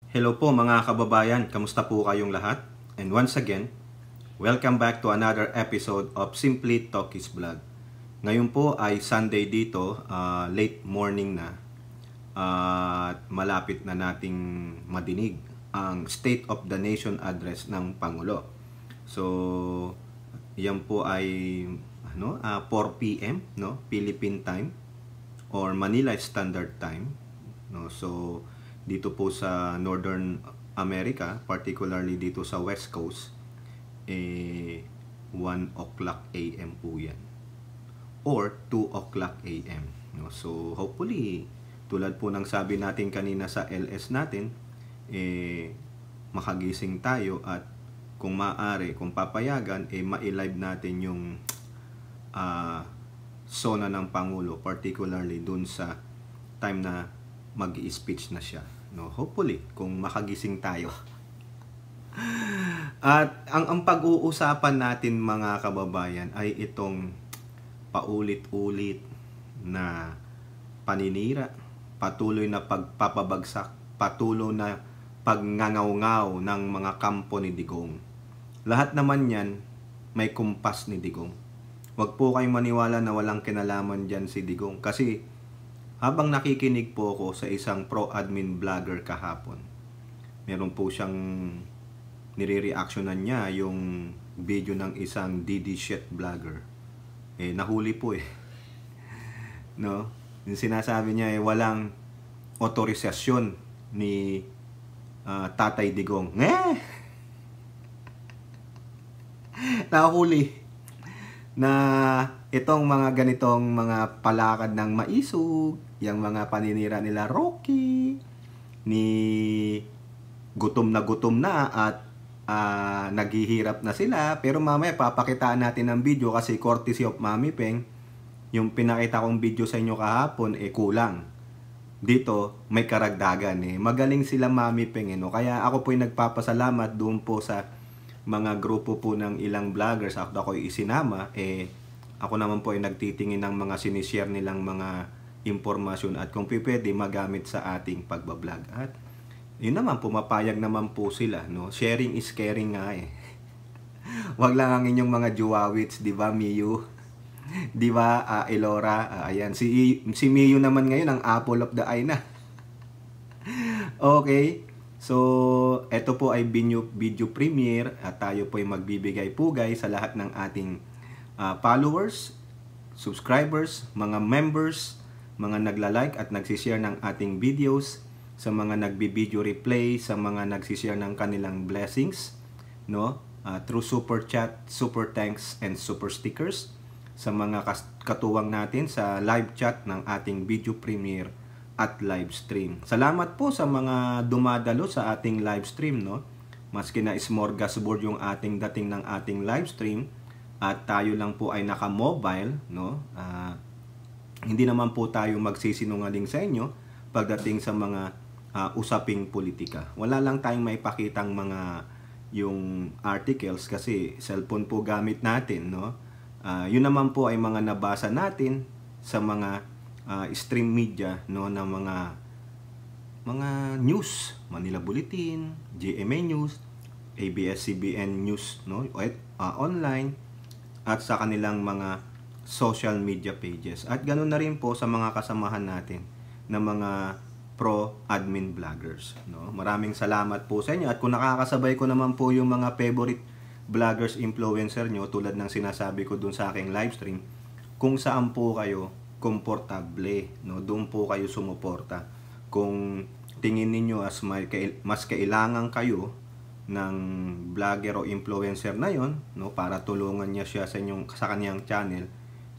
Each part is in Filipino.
Hello po mga kababayan, kamusta po kayong lahat? And once again, welcome back to another episode of Simply Talkies Vlog. Ngayon po ay Sunday dito, late morning na at malapit na nating madinig ang State of the Nation Address ng Pangulo. So, yan po ay 4 p.m. Philippine time or Manila Standard Time. So, dito po sa Northern America, particularly dito sa West Coast, 1 o'clock a.m. po yan. Or 2 o'clock a.m. So, hopefully, tulad po ng sabi natin kanina sa LS natin, makagising tayo at kung maaari, kung papayagan, ma-live natin yung sona ng Pangulo, particularly dun sa time na mag-i-speech na siya. Hopefully, kung makagising tayo. At ang pag-uusapan natin mga kababayan ay itong paulit-ulit na paninira, patuloy na pagpapabagsak, patuloy na pagngangaw-ngaw ng mga kampo ni Digong. Lahat naman yan may kumpas ni Digong. Huwag po kayong maniwala na walang kinalaman dyan si Digong kasi habang nakikinig po ako sa isang pro-admin vlogger kahapon, meron po siyang nire-reactionan niya yung video ng isang DD shit vlogger. Nahuli po Yung sinasabi niya walang otorisasyon ni Tatay Digong. Nahuli na itong mga ganitong mga palakad ng maisog, yung mga paninira nila Rocky, ni gutom na at naghihirap na sila. Pero mamaya papakitaan natin ng video kasi courtesy of Mami Peng. Yung pinakita kong video sa inyo kahapon, kulang. Dito, may karagdagan Magaling sila Mami Peng Kaya ako po nagpapasalamat doon po sa mga grupo po ng ilang vloggers. Ako isinama, ako naman po ay nagtitingin ng mga sinishare nilang mga impormasyon at kung pwede magamit sa ating pagbablog. At yun naman, pumapayag naman po sila. Sharing is caring nga Wag lang ang inyong mga juwawits, di ba Miyu? Di ba Elora? Ayan, si Miyu naman ngayon ang apple of the eye na. Okay. So, ito po ay video premiere at tayo po ay magbibigay pugay sa lahat ng ating followers, subscribers, mga members, mga nagla-like at nagsishare ng ating videos, sa mga nagbi-video replay, sa mga nagsishare ng kanilang blessings, through super chat, super thanks, and super stickers, sa mga katuwang natin sa live chat ng ating video premiere at live stream. Salamat po sa mga dumadalo sa ating live stream, Maski na smorgasbord yung ating dating ng ating live stream at tayo lang po ay naka-mobile, hindi naman po tayo magsisinungaling sa inyo pagdating sa mga usaping politika. Wala lang tayong maipakitang mga yung articles kasi cellphone po gamit natin, yun naman po ay mga nabasa natin sa mga stream media na mga news, Manila Bulletin, GMA News, ABS-CBN News, online at sa kanilang mga social media pages. At ganoon na rin po sa mga kasamahan natin na mga pro-admin vloggers. Maraming salamat po sa inyo. At kung nakakasabay ko naman po yung mga favorite vloggers, influencer nyo, tulad ng sinasabi ko dun sa aking live stream, kung saan po kayo komportable, doon po kayo sumuporta. Kung tingin ninyo as mas kailangan kayo ng vlogger o influencer na yon, para tulungan niya siya sa kanyang channel,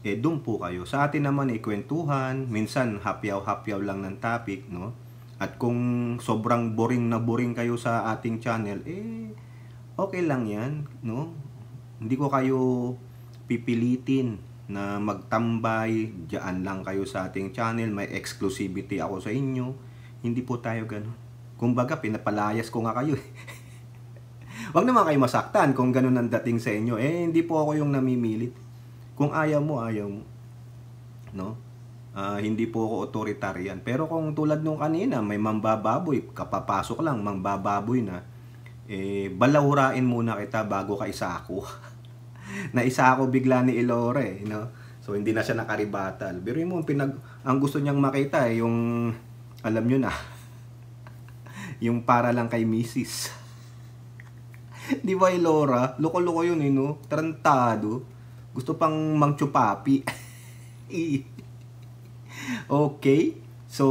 doon po kayo. Sa atin naman kwentuhan, minsan hapyaw-hapyaw lang ng topic, At kung sobrang boring na boring kayo sa ating channel, okay lang yan, Hindi ko kayo pipilitin na magtambay, diyan lang kayo sa ating channel, may exclusivity ako sa inyo. Hindi po tayo ganun. Kumbaga, pinapalayas ko nga kayo. Wag naman kayo masaktan kung ganun ang dating sa inyo. Hindi po ako yung namimilit. Kung ayaw mo, ayaw mo. Hindi po ako authoritarian. Pero kung tulad nung kanina, may mambababoy, kapapasok lang, mambababoy na, balawrain muna kita bago ka isako. Naisa ako bigla ni Ilore, So hindi na siya nakaribatal. Pero yung ang gusto niyang makita yung alam niyo na, yung para lang kay Mrs. Di ba Ilora? Loko-loko yun Tarantado. Gusto pang mangchupapi. Okay. So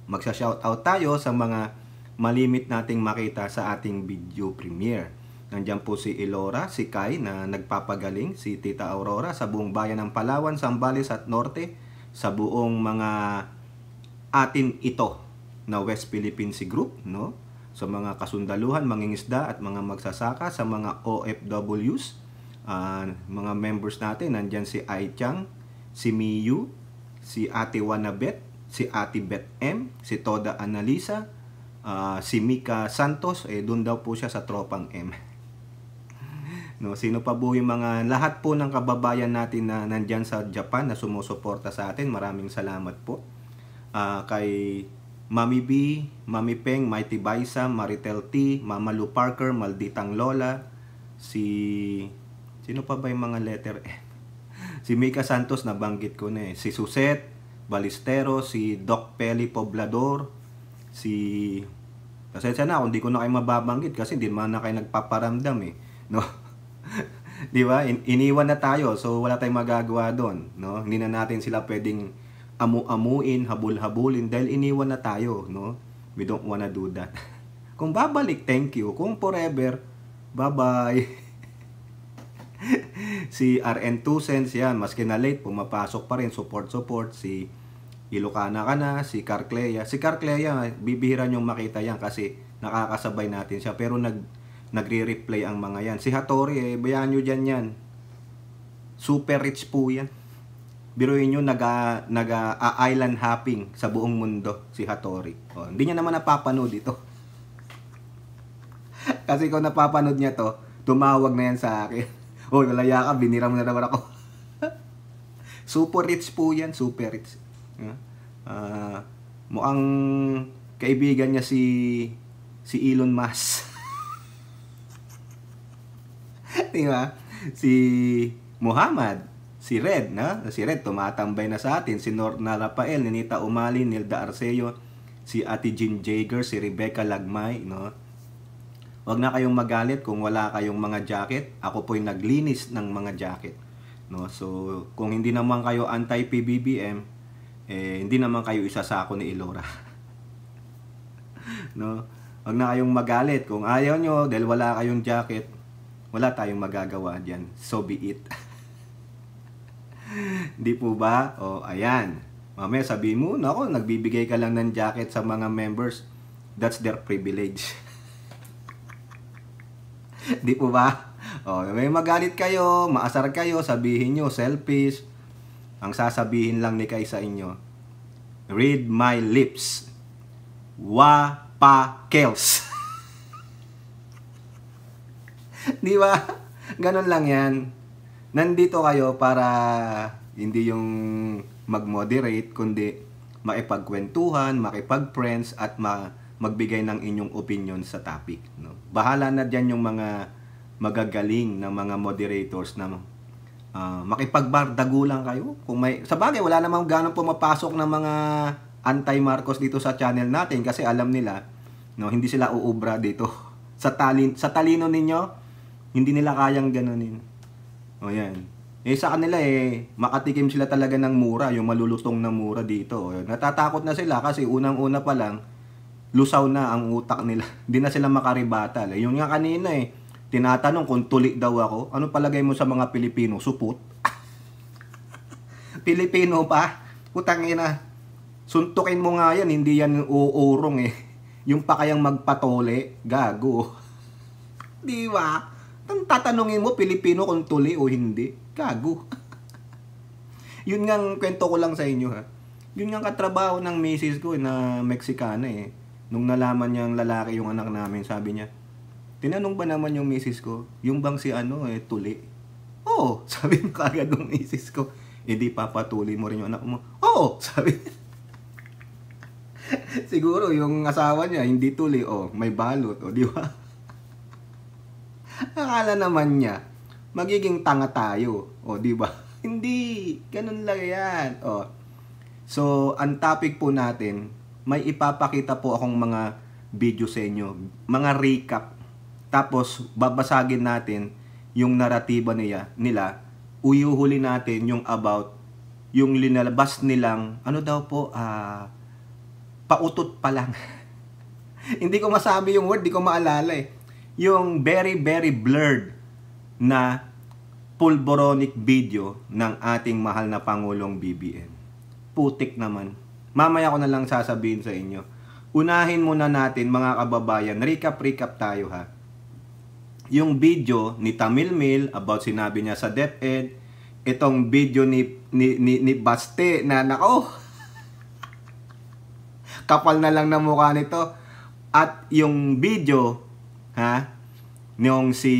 magsha-shoutout tayo sa mga malimit nating makita sa ating video premiere. Nandiyan po si Ilora, si Kai na nagpapagaling, si Tita Aurora sa buong bayan ng Palawan, Zambales at Norte, sa buong mga atin ito na West Philippine Sea Group, sa mga kasundaluhan, mangingisda at mga magsasaka, sa mga OFWs, mga members natin, nandiyan si Ai Chang, si Miyu, si Ate Wanabet, si Ate Bet M, si Toda Analisa, si Mika Santos, doon daw po siya sa Tropang M. Sino pa po yung mga lahat po ng kababayan natin na nandyan sa Japan na sumusuporta sa atin, maraming salamat po. Kay Mami B, Mami Peng, Mighty Baisa, Maritel T, Mama Lu Parker, Malditang Lola, sino pa ba yung mga letter N? Si Mika Santos, nabanggit ko na si Suset Balistero, si Doc Peli Poblador, pasensya na kung di ko na kayo mababanggit kasi hindi man na kayo nagpaparamdam Di ba? Iniwan na tayo, so wala tayong magagawa doon, Hindi na natin sila pwedeng amu-amuin, habul-habulin dahil iniwan na tayo, We don't wanna do that. Kung babalik, thank you. Kung forever, bye-bye. Si RN 2 cents yan, maski na late, pumapasok pa rin, support. Si Ilocana ka na, si Carclea. Si Carclea, bibihira niyong makita yan kasi nakakasabay natin siya. Pero nagre-replay ang mga yan. Si Hattori, bayaan nyo dyan yan. Super rich po yan. Biruin nyo, island hopping sa buong mundo si Hattori. Hindi niya naman napapanood ito. Kasi kung napapanood niya to, tumawag na yan sa akin. Lalaya ka, binira mo na naman ako. Super rich po yan, super rich. Mukhang kaibigan niya si Elon Musk. Diba? Si Muhammad, si Red, Si Red tumatambay na sa atin, si Norna Rafael, Ninita Umali, Nilda Arceo, si Ate Jean Jager, si Rebecca Lagmay, Huwag na kayong magalit kung wala kayong mga jacket. Ako po'y naglinis ng mga jacket, So, kung hindi naman kayo anti-PBBM, hindi naman kayo isasako ni Ilora. Huwag na kayong magalit kung ayaw nyo dahil wala kayong jacket. Wala tayong magagawa dyan. So be it. Di po ba? Ayan. Mamaya sabihin mo, nagbibigay ka lang ng jacket sa mga members. That's their privilege. Di po ba? May magalit kayo, maasar kayo, sabihin nyo, selfish. Ang sasabihin lang ni Kai sa inyo, read my lips. Wapakels. Di ba? Ganon lang yan. Nandito kayo para hindi yung mag-moderate, kundi makipagkwentuhan, makipag-friends, at magbigay ng inyong opinion sa topic. Bahala na dyan yung mga magagaling na mga moderators na makipagbardago lang kayo. Kung sa bagay, wala namang ganong pumapasok ng mga anti-Marcos dito sa channel natin kasi alam nila, hindi sila uubra dito. Sa talino ninyo, hindi nila kayang ganunin. Yan. Sa kanila makatikim sila talaga ng mura, yung malulutong na mura dito. Natatakot na sila kasi unang-una pa lang, lusaw na ang utak nila. Hindi na sila makaribatal. Yung nga kanina tinatanong kung tuli daw ako, ano palagay mo sa mga Pilipino? Supot? Pilipino pa? Putang ina. Suntukin mo nga yan, hindi yan uurong Yung pa kayang magpatole, gago. Di ba? Tatanungin mo, Pilipino kung tuli o hindi. Gago. Yun nga kwento ko lang sa inyo Yun nga katrabaho ng misis ko na Mexicana Nung nalaman niyang lalaki yung anak namin, sabi niya, tinanong ba naman yung misis ko, yung bang si tuli? Oo, sabi mo kagad ng misis ko, di papatuli mo rin yung anak mo. Oo, sabi. Siguro yung asawa niya hindi tuloy, may balot, di ba? Akala naman niya magiging tanga tayo, di ba? Hindi, ganun lang 'yan. So, ang topic po natin, may ipapakita po akong mga video sa inyo, mga recap. Tapos babasagin natin yung naratiba nila. Uyuhuli natin yung about yung linalabas nilang pautot pa lang. Hindi ko masabi yung word, di ko maalala eh. Yung very very blurred na pulboronic video ng ating mahal na Pangulong BBM. Putik naman. Mamaya ko na lang sasabihin sa inyo. Unahin muna natin mga kababayan, recap tayo ha. Yung video ni Tamil Mil about sinabi niya sa DepEd, itong video ni Baste na nako, kapal na lang na mukha nito. At yung video nung si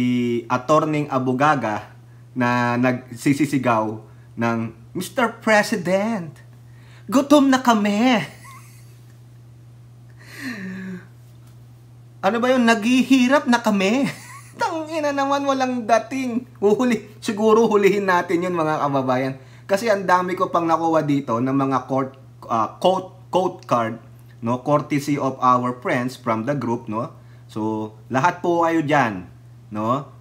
Attorney Abugaga na nagsisisigaw ng Mr. President, gutom na kami. Ano ba yun? Naghihirap na kami. Tangina naman, walang dating. Siguro hulihin natin yun mga kababayan. Kasi ang dami ko pang nakuha dito ng mga quote card, no, courtesy of our friends from the group, no. So lahat po kayo diyan, no.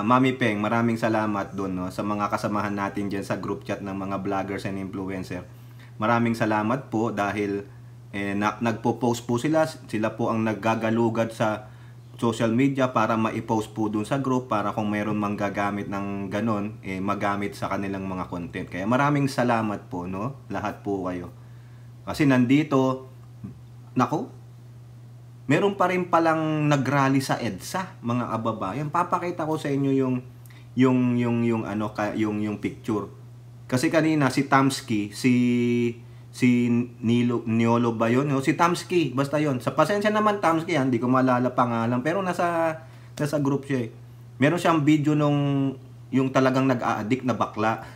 Mami Peng, maraming salamat doon, no, sa mga kasamahan natin diyan sa group chat ng mga vloggers and influencer. Maraming salamat po dahil nagpo-post po sila po ang naggagalugad sa social media para ma-post po dun sa group para kung mayroon mang gagamit ng ganon, magamit sa kanilang mga content. Kaya maraming salamat po, no, lahat po kayo. Kasi nandito, nako, meron pa rin palang nagrally sa EDSA, mga kababayan. Papakita ko sa inyo yung picture. Kasi kanina si Tamski, si Niolo ba yun? No? Si Tamski, basta yun. Sa pasensya naman Tamski, hindi ko maalala pangalan, pero nasa group siya eh. Meron siyang video nung yung talagang nag-a-addict na bakla.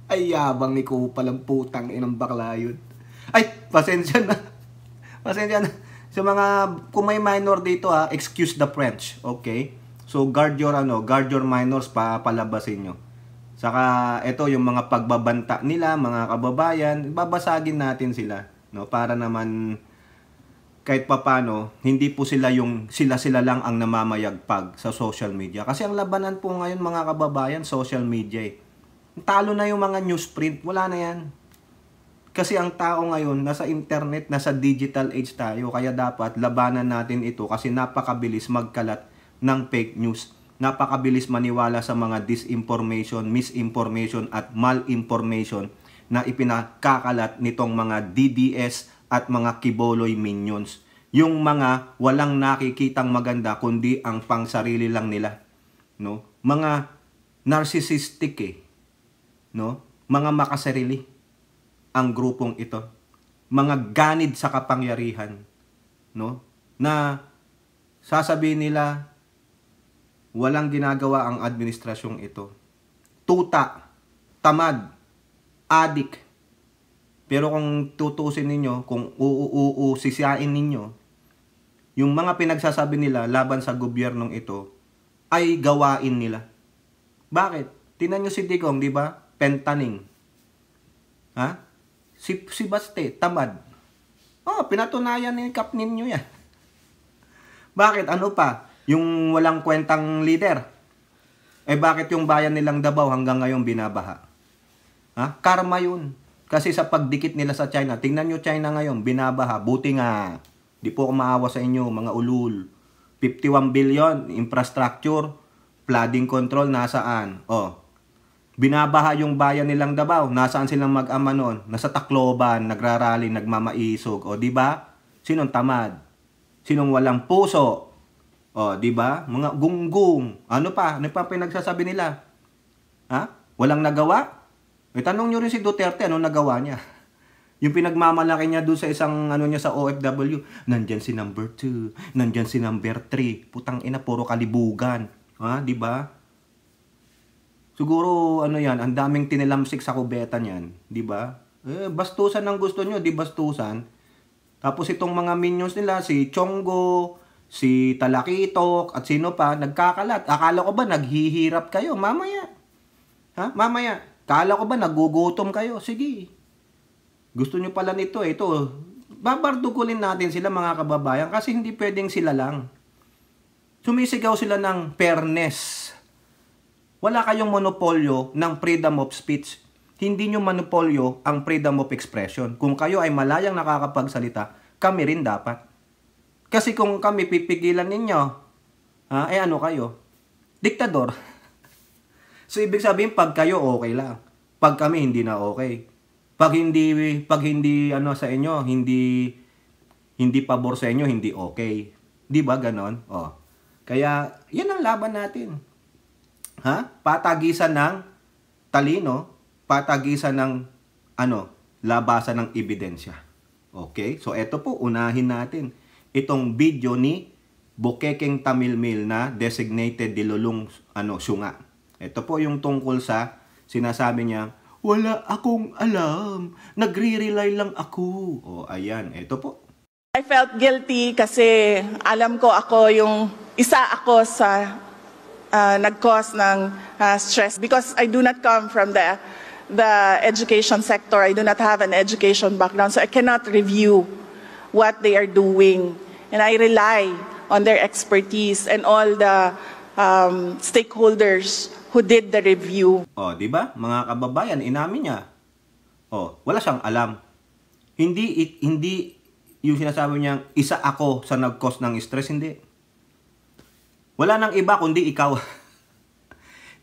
Ay, yabang ni ko palang putang inang bakla yun. Ay, pasensya na. Pasensya na. Sa mga, kung may minor dito excuse the French, okay? So, guard your minors palabasin nyo. Saka, ito yung mga pagbabanta nila, mga kababayan, babasagin natin sila, no? Para naman, kahit papano, hindi po sila lang ang namamayagpag sa social media. Kasi ang labanan po ngayon, mga kababayan, social media eh. Talo na yung mga newsprint, wala na yan. Kasi ang tao ngayon, nasa internet, nasa digital age tayo. Kaya dapat labanan natin ito kasi napakabilis magkalat ng fake news. Napakabilis maniwala sa mga disinformation, misinformation at malinformation na ipinakakalat nitong mga DDS at mga Kiboloy minions. Yung mga walang nakikitang maganda kundi ang pangsarili lang nila. No? Mga narcissistic no? Mga makasarili ang grupong ito. Mga ganid sa kapangyarihan, no? Na sasabihin nila walang ginagawa ang administrasyong ito. Tuta, tamad, adik. Pero kung tutusin ninyo, kung sisiyain ninyo, yung mga pinagsasabi nila laban sa gobyernong ito ay gawain nila. Bakit? Tingnan nyo si Digong, di ba? Pentaning. Si Baste, tamad. Pinatunayan ni Kap ninyo yan. Bakit? Ano pa? Yung walang kwentang leader. Bakit yung bayan nilang Davao hanggang ngayon binabaha? Karma yun. Kasi sa pagdikit nila sa China, tingnan nyo China ngayon, binabaha. Buti nga, di po ako maawa sa inyo, mga ulul. 51 billion, infrastructure, flooding control, nasaan? Binabaha yung bayan nilang Davao. Nasaan silang mag-ama noon? Nasa Tacloban, nagrarally, nagmamaisog. Di ba? Sinong tamad? Sinong walang puso? Di ba? Mga gunggong. Ano pa pinagsasabi nila? Walang nagawa? Tanong nyo rin si Duterte, anong nagawa niya? Yung pinagmamalaki niya doon sa isang niya sa OFW, nandyan si number 2, nandyan si number 3. Putang ina, puro kalibugan. Di ba? Siguro, ano yan, ang daming tinilamsik sa kubeta niyan. Di ba? Bastusan ang gusto nyo, di bastusan. Tapos itong mga minions nila, si Chongo, si Talakitok, at sino pa, nagkakalat. Akala ko ba naghihirap kayo? Mamaya. Ha? Mamaya. Akala ko ba nagugutom kayo? Sige. Gusto nyo pala nito, ito. Babardukulin natin sila mga kababayan kasi hindi pwedeng sila lang. Sumisigaw sila ng fairness. Wala kayong monopolyo ng freedom of speech. Hindi nyo monopolyo ang freedom of expression. Kung kayo ay malayang nakakapagsalita, kami rin dapat. Kasi kung kami pipigilan ninyo, ano kayo? Diktador. So, ibig sabihin, pag kayo, okay lang. Pag kami, hindi na okay. Pag hindi ano sa inyo, hindi pabor sa inyo, hindi okay. Di ba ganon? Oh. Kaya, yan ang laban natin. Patagisan ng talino, patagisan ng labasan ng ebidensya. Okay? So, eto po, unahin natin itong video ni Bukekeng Tamilmil na designated Dilulong Syunga. Ito po yung tungkol sa sinasabi niya, wala akong alam, nagre-rely lang ako. O, ayan, ito po. I felt guilty kasi alam ko isa ako sa nag-cause ng stress because I do not come from the education sector. I do not have an education background, so I cannot review what they are doing. And I rely on their expertise and all the stakeholders who did the review. Oh, di ba? Mga kababayan, inamin niya. Oh, wala siyang alam. Hindi yung sinasabi niya, isa ako sa nag-cause ng stress, hindi. Wala nang iba kundi ikaw.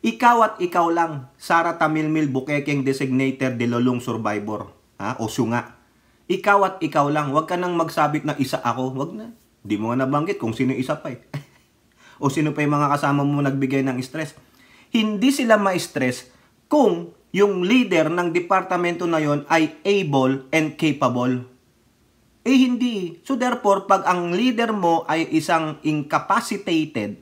Ikaw at ikaw lang, Sara Tamilmil Bukekeng designated Dilulong survivor, o syunga. Ikaw at ikaw lang, wag ka nang magsabit na isa ako, wag na. Di mo nga nabanggit kung sino isa pa eh. O sino pa yung mga kasama mo nagbigay ng stress. Hindi sila ma-stress kung yung leader ng departamento na yon ay able and capable. Hindi. So therefore, pag ang leader mo ay isang incapacitated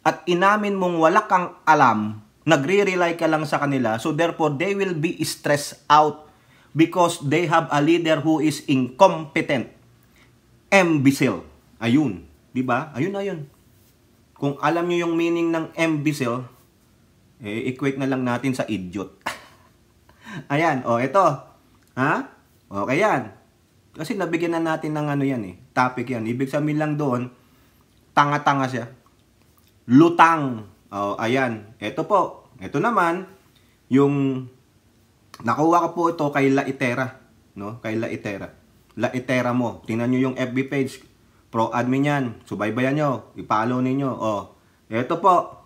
at inamin mong wala kang alam, nagre-rely ka lang sa kanila, so therefore, they will be stressed out because they have a leader who is incompetent. Imbecile. Ayun. Diba? Ayun. Kung alam nyo yung meaning ng imbecile, equate na lang natin sa idiot. Ayan, ito. Okay yan. Kasi nabigyan na natin ng topic yan. Ibig sabihin lang doon, tanga-tanga siya. Lutang. Ayan. Ito po. Ito naman, yung nakuha ko po ito kay Laitera. No? Kay Laitera. Laitera mo. Tingnan nyo yung FB page. Pro-admin yan. Subaybayan nyo. I-follow ninyo. Ito po.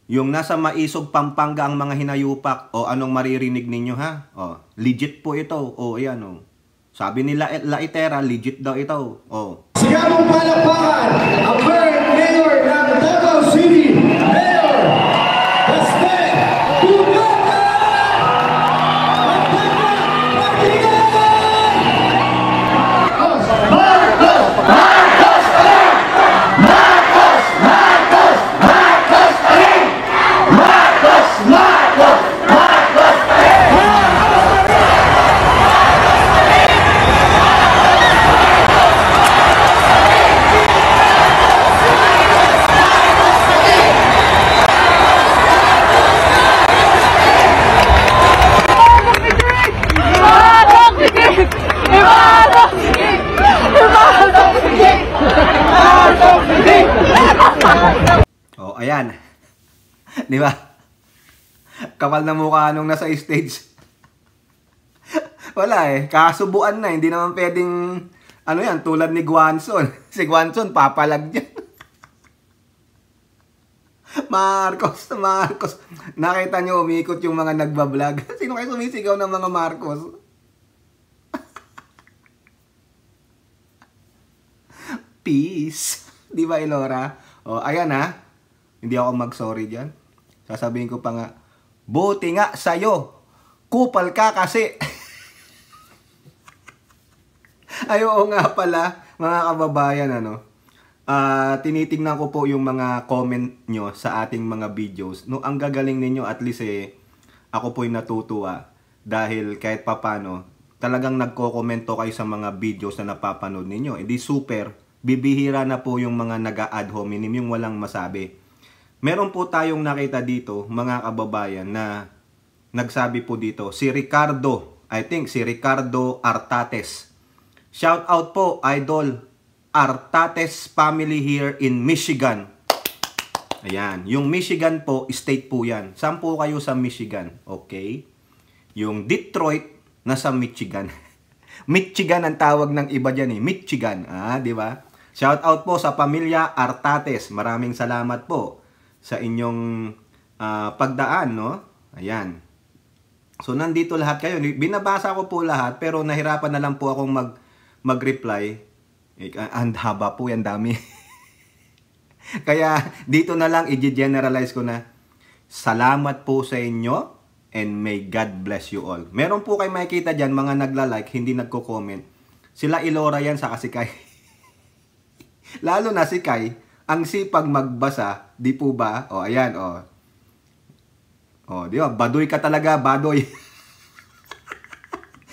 Yung nasa Maisog, Pampanga ang mga hinayupak. Anong maririnig ninyo ha? Legit po ito. Ayan. Sabi nila Laitera, legit daw ito. Sigamong palakpakan ang current mayor ng Davao City, Mayor Baste Duterte! Ayan. Di ba? Kapal na mukha nung nasa stage. Wala kasubuan na. Hindi naman pwedeng, tulad ni Guanzon. Si Guanzon, papalag dyan. Marcos. Nakita nyo, umikot yung mga nagbablog. Sino kayo sumisigaw ng mga Marcos? Peace. Di ba, Elora? Ayan Hindi ako mag-sorry dyan. Sasabihin ko pa nga, buti nga sa'yo. Kupal ka kasi. Ay, oo nga pala, mga kababayan, tinitingnan ko po yung mga comment nyo sa ating mga videos. No, ang gagaling ninyo, at least ako po'y natutuwa. Dahil kahit papano, talagang nagko-komento kayo sa mga videos na napapanood ninyo. Hindi super, bibihira na po yung mga nag-a-ad hominem, yung walang masabi. Meron po tayong nakita dito, mga kababayan, na nagsabi po dito, si Ricardo Artates. Shout out po, Idol Artates family here in Michigan. Ayan, yung Michigan po, state po yan. Saan po kayo sa Michigan? Okay. Yung Detroit, nasa Michigan. Michigan ang tawag ng iba dyan Michigan. Di ba? Shout out po sa pamilya Artates. Maraming salamat po sa inyong pagdaan, no? Ayan. So, nandito lahat kayo. Binabasa ko po lahat, pero nahirapan na lang po akong mag-reply. Ang haba po, yan dami. Kaya, dito na lang, i-generalize ko na, salamat po sa inyo, and may God bless you all. Meron po kayo makikita dyan, mga nagla-like, hindi nagko-comment. Sila Ilora yan, saka si Kai. Lalo na si Kai, ang sipag magbasa, di po ba? O, ayan, o. O, di ba? Badoy ka talaga, badoy.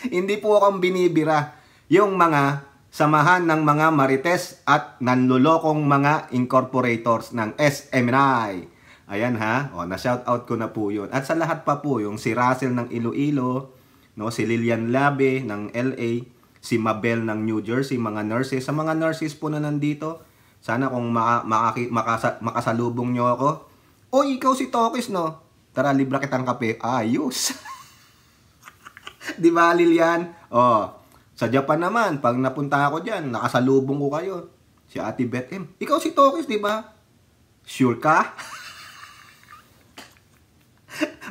Hindi po akong binibira. Yung mga samahan ng mga marites at nanlolokong mga incorporators ng SMNI. Ayan ha, o, na-shoutout ko na po yun. At sa lahat pa po, yung si Russell ng Iloilo, no, si Lilian Labe ng LA, si Mabel ng New Jersey, mga nurses. Sa mga nurses po na nandito, sana kung makasalubong nyo ako, o ikaw si Tokis, no? Tara, libra kitang kape. Ayos. Di ba, Lilian? O, sa Japan naman, pag napunta ako dyan, nakasalubong ko kayo. Si Ate Beth M. Ikaw si Tokis, di ba? Sure ka?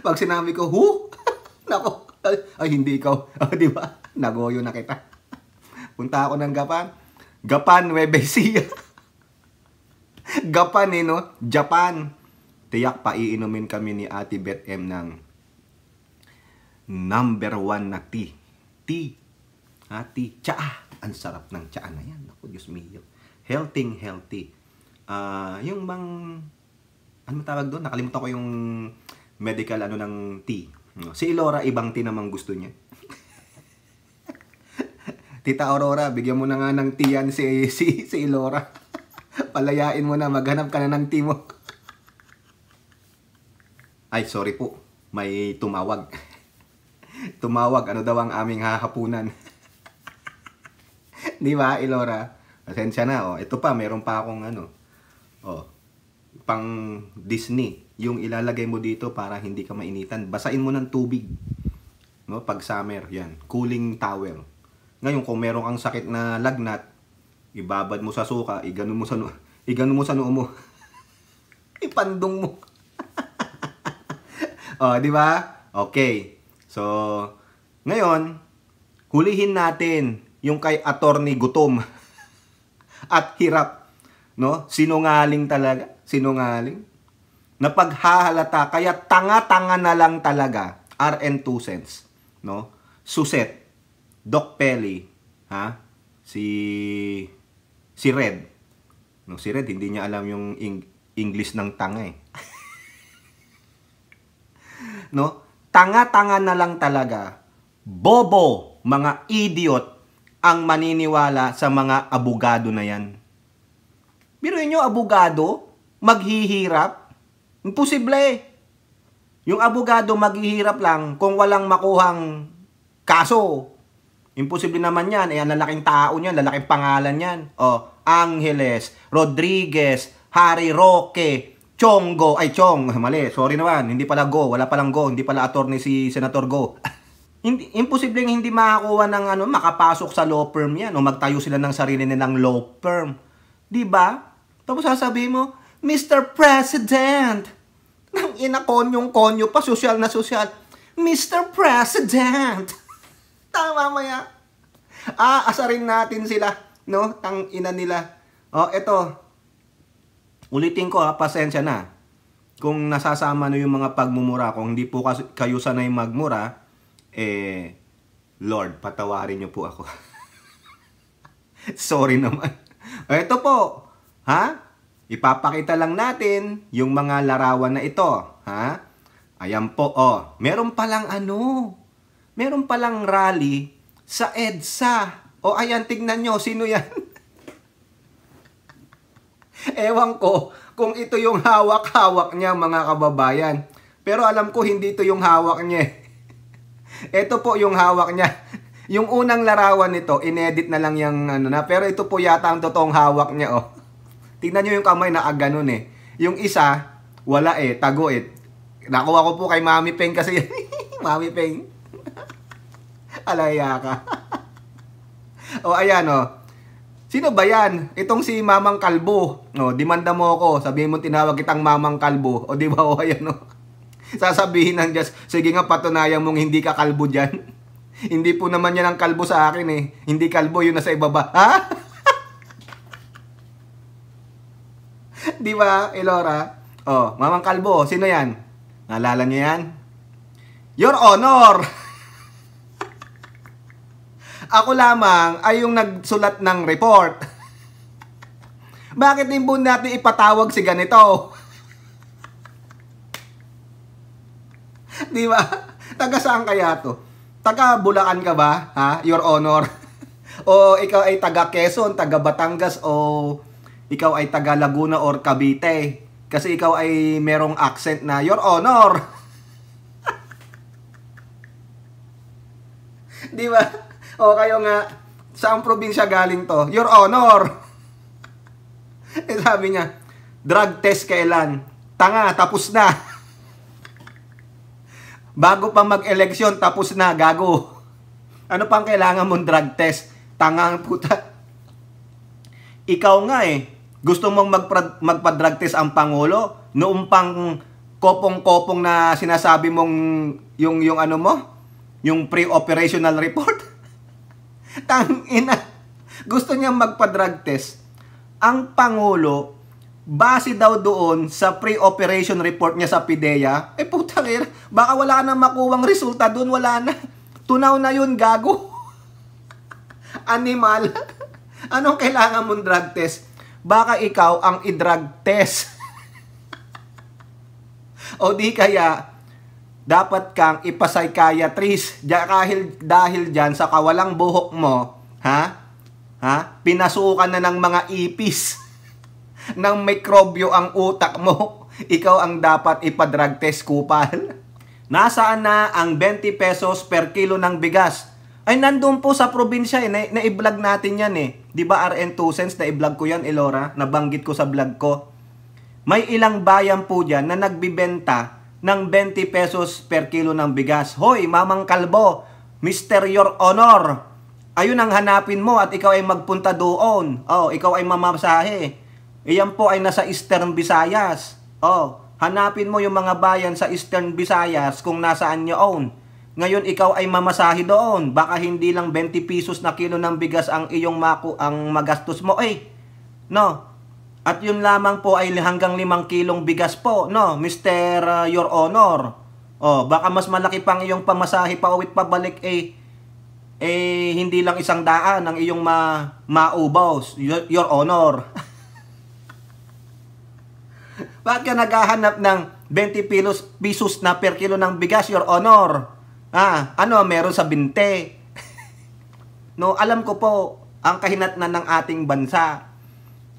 Pag sinabi ko, nako, ay hindi ikaw. Di ba? Nagoyo na kita. Punta ako ng Gapan. Gapan, Nueva Ecija. Gapan no? Japan. Tiyak, paiinumin kami ni Ate Beth M ng number 1 na tea. Tea. Tea. Tsaa. Ang sarap ng tsaa na yan. Ako, Diyos mio. Healthy. Yung bang, ano tawag doon? Nakalimutan ko yung medical ng tea. Si Ilora, ibang tea namang gusto niya. Tita Aurora, bigyan mo na nga ng tea yan si Ilora. Palayain mo na, maghanap ka na ng tea mo. Ay, sorry po. May tumawag. Tumawag, ano daw ang aming hahapunan. Di ba, Ilora? Pasensya na, oh. Ito pa, meron pa akong pang Disney. Yung ilalagay mo dito para hindi ka mainitan. Basain mo ng tubig. No? Pag summer, yan. Cooling towel. Ngayon, kung meron kang sakit na lagnat, ibabad mo sa suka, iganon mo sa noo mo. Ipandong mo. Di ba? Okay. So, ngayon, hulihin natin yung kay Attorney Gutom at hirap, no? Sinungaling talaga, sinungaling. Napaghahalata, kaya tanga-tanga na lang talaga. RN 2 cents, no? Suset, Doc Pelly, ha? Si Red. No, si Red hindi niya alam yung English ng tanga eh. No? Tanga-tanga na lang talaga. Bobo, mga idiot ang maniniwala sa mga abogado na yan. Biruin nyo, abogado maghihirap? Imposible. Yung abogado maghihirap lang kung walang makuhang kaso. Imposible naman yan. Ang lalaking tao niyan, lalaking pangalan yan. Angeles, Rodriguez, Harry Roque, Chongo, mali, sorry naman, hindi pala Go, wala palang Go, hindi pala attorney si Senator Go. Imposible hindi makakuha ng makapasok sa law firm yan o magtayo sila ng sarili nilang law firm. Di ba? Tapos sasabihin mo, Mr. President, nang konyo pa, sosyal na sosyal. Mr. President, tama mo yan. Asarin natin sila, no? Tang ina nila. Eto, ulitin ko pasensya na. Kung nasasama na yung mga pagmumura, kung hindi po kayo sanay magmura, Lord, patawarin niyo po ako. Sorry naman. Ito po, Ha? Ipapakita lang natin yung mga larawan na ito. Ha? Ayan po, oh. Meron palang rally sa EDSA. O ayan, tignan nyo, sino yan? Ewan ko kung ito yung hawak-hawak niya, mga kababayan. Pero alam ko hindi ito yung hawak niya. Ito po yung hawak niya. Yung unang larawan nito, inedit na lang yung ano na. Pero ito po yata ang totoong hawak niya, oh. Tingnan nyo yung kamay na ganun eh. Yung isa, wala eh, tago eh. Nakuha ko po kay Mami Peng kasi. Mami Peng. Alaya ka. O ayan o. Sino ba yan? Itong si Mamang Kalbo. O, demanda mo ako. Sabihin mo tinawag kitang Mamang Kalbo. O di ba o ayan o. Sasabihin ng Diyos, sige nga patunayan mong hindi ka kalbo dyan. Hindi po naman yan ang kalbo sa akin eh. Hindi kalbo yun nasa ibaba. Ha? Di ba, Elora? Oh, Mamang Kalbo, sino yan? Naalala niyo yan? Your Honor! Ako lamang ay yung nagsulat ng report. Bakit din po natin ipatawag si ganito? Di ba? Taga saan kaya to? Taga Bulacan ka ba? Ha? Your Honor? O ikaw ay taga Quezon, taga Batangas, o ikaw ay taga Laguna or Cavite. Kasi ikaw ay merong accent na, Your Honor. Di ba? O kayo nga, saang probinsya galing to? Your Honor. Eh sabi niya, drug test kailan? Tanga, tapos na. Bago pa mag-eleksyon, tapos na, gago. Ano pang kailangan mong drug test? Tanga ang puta. Ikaw nga eh. Gusto mong magpa-drug test ang Pangulo? Noong pang kopong-kopong na sinasabi mong yung ano mo? Yung pre-operational report? Tangina. Gusto niyang magpa-drug test. Ang Pangulo, base daw doon sa pre-operation report niya sa PIDEA, eh putang ina, baka wala nang makuwang resulta doon, wala na. Tunaw na yun, gago. Animal. Anong kailangan mong drug test? Baka ikaw ang i-drug test. O di kaya, dapat kang ipapsychiatrist. Dahil dyan sa kawalang buhok mo, pinasukan na ng mga ipis. Ng mikrobyo ang utak mo. Ikaw ang dapat ipa-drug test, kupal. Nasaan na ang 20 pesos per kilo ng bigas? Ay, nandun po sa probinsya eh. Na-i-vlog natin yan eh. Di ba RN 2 cents? Na-i-vlog ko yan, Elora. Nabanggit ko sa vlog ko. May ilang bayan po dyan na nagbibenta ng 20 pesos per kilo ng bigas. Hoy, Mamang Kalbo, Mr. Your Honor, ayun ang hanapin mo at ikaw ay magpunta doon. Oh, ikaw ay mamasahe. Iyan po ay nasa Eastern Visayas. Oh, hanapin mo yung mga bayan sa Eastern Visayas kung nasaan nyoon. Ngayon ikaw ay mamasahe doon. Baka hindi lang 20 pesos na kilo ng bigas ang iyong magastos mo eh. No? At yun lamang po ay hanggang 5 kilong bigas po, no, Mr. Your Honor. Oh, baka mas malaki pang iyong pamasahe pa uwit pabalik eh hindi lang 100 ang iyong maubaws, Your Honor. Bakit ka naghahanap ng 20 pesos na per kilo ng bigas, Your Honor? Ano meron sa binte? No, alam ko po ang kahinatnan ng ating bansa.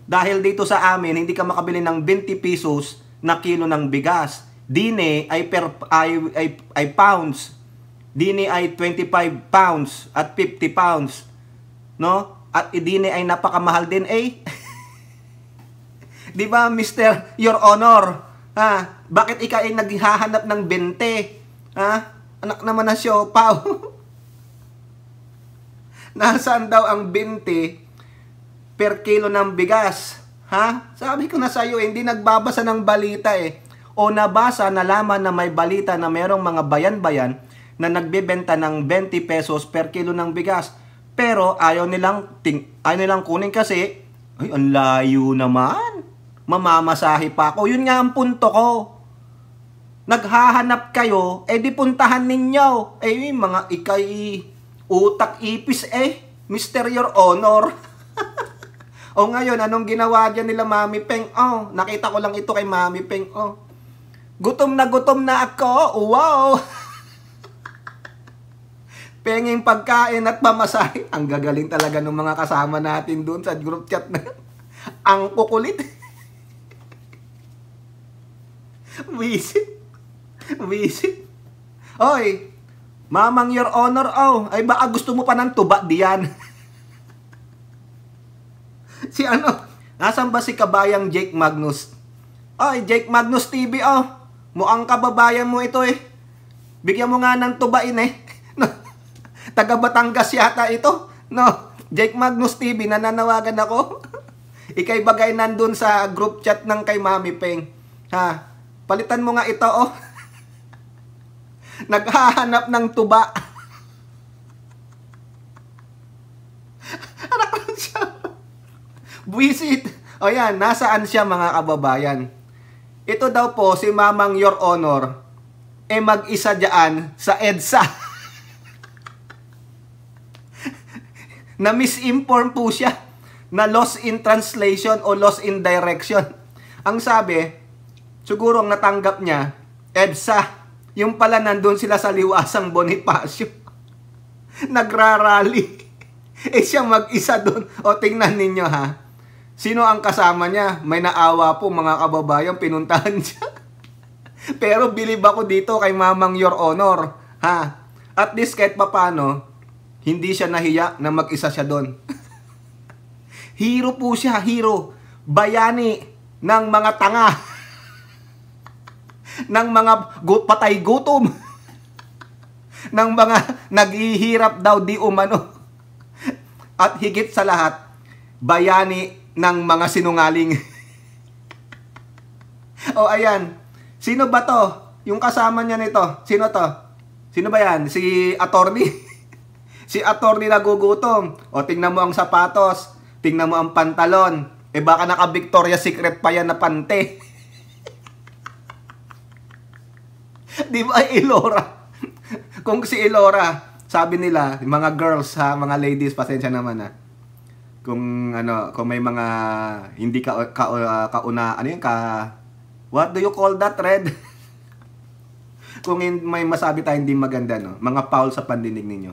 Dahil dito sa amin, hindi ka makabili ng 20 pesos na kilo ng bigas. Dine ay pounds. Dine ay 25 pounds at 50 pounds. No? At dine ay napakamahal din eh. Di ba, Mr. Your Honor? Bakit ikaw ay naghahanap ng 20? Anak naman na siopaw. Nasaan daw ang 20 per kilo ng bigas? Sabi ko na sa iyo, hindi nagbabasa ng balita eh. O nabasa, nalaman na may balita na merong mga bayan-bayan na nagbebenta ng 20 pesos per kilo ng bigas. Pero ayaw nilang kunin kasi, ay, ang layo naman. Mamamasahe pa ako. Yun nga ang punto ko. Naghahanap kayo, di puntahan ninyo. Mga ikay utak ipis Mr. Your Honor. O ngayon, anong ginawa dyan nila Mami Peng? Oh, nakita ko lang ito kay Mami Peng. Oh, gutom na ako. Wow! Penging pagkain at pamasahe. Ang gagaling talaga ng mga kasama natin doon sa group chat na yun. Ang kukulit. Visit. Oy, Mamang Your Honor, oh, ay baka gusto mo pa ng tuba diyan. Si ano? Nasaan ba si kabayang Jake Magnus? Oy, Jake Magnus TV, oh. Mukhang kababayan mo ito eh. Bigyan mo nga ng tubain eh. No. Taga Batangas yata ito. No, Jake Magnus TV, nananawagan ako. Ikay bagay nandun sa group chat ng kay Mami Peng. Ha? Palitan mo nga ito, oh. Naghahanap ng tuba. Anak lang siya. Buisit. O yan, nasaan siya mga kababayan? Ito daw po si Mamang Your Honor mag-isa dyan sa EDSA. Na misinform po siya na lost in translation o lost in direction. Ang sabi, siguro ang natanggap niya, EDSA. Yung pala nandun sila sa Liwasang Bonifacio. Nagrarally. Siya mag-isa dun. O tingnan ninyo ha. Sino ang kasama niya? May naawa po mga kababayan, pinuntahan siya. Pero bilib ako dito kay Mamang Your Honor. Ha? At least kahit papano, hindi siya nahiya na mag-isa siya doon. Hero po siya, hero. Bayani ng mga tanga. Ng mga patay gutom. Ng mga naghihirap daw di umano. At higit sa lahat, bayani ng mga sinungaling. O ayan, sino ba to? Yung kasama niya nito, sino to? Sino ba yan? Si attorney? Si attorney nagugutom. O tingnan mo ang sapatos, tingnan mo ang pantalon. Baka naka Victoria's Secret pa yan na pante. Di ba Elora? Kung si Elora, sabi nila, mga girls ha, mga ladies, pasensya naman ha. Kung ano, kung may mga hindi what do you call that, Red? Kung may masabi tayo hindi maganda, no? Mga foul sa pandinig ninyo.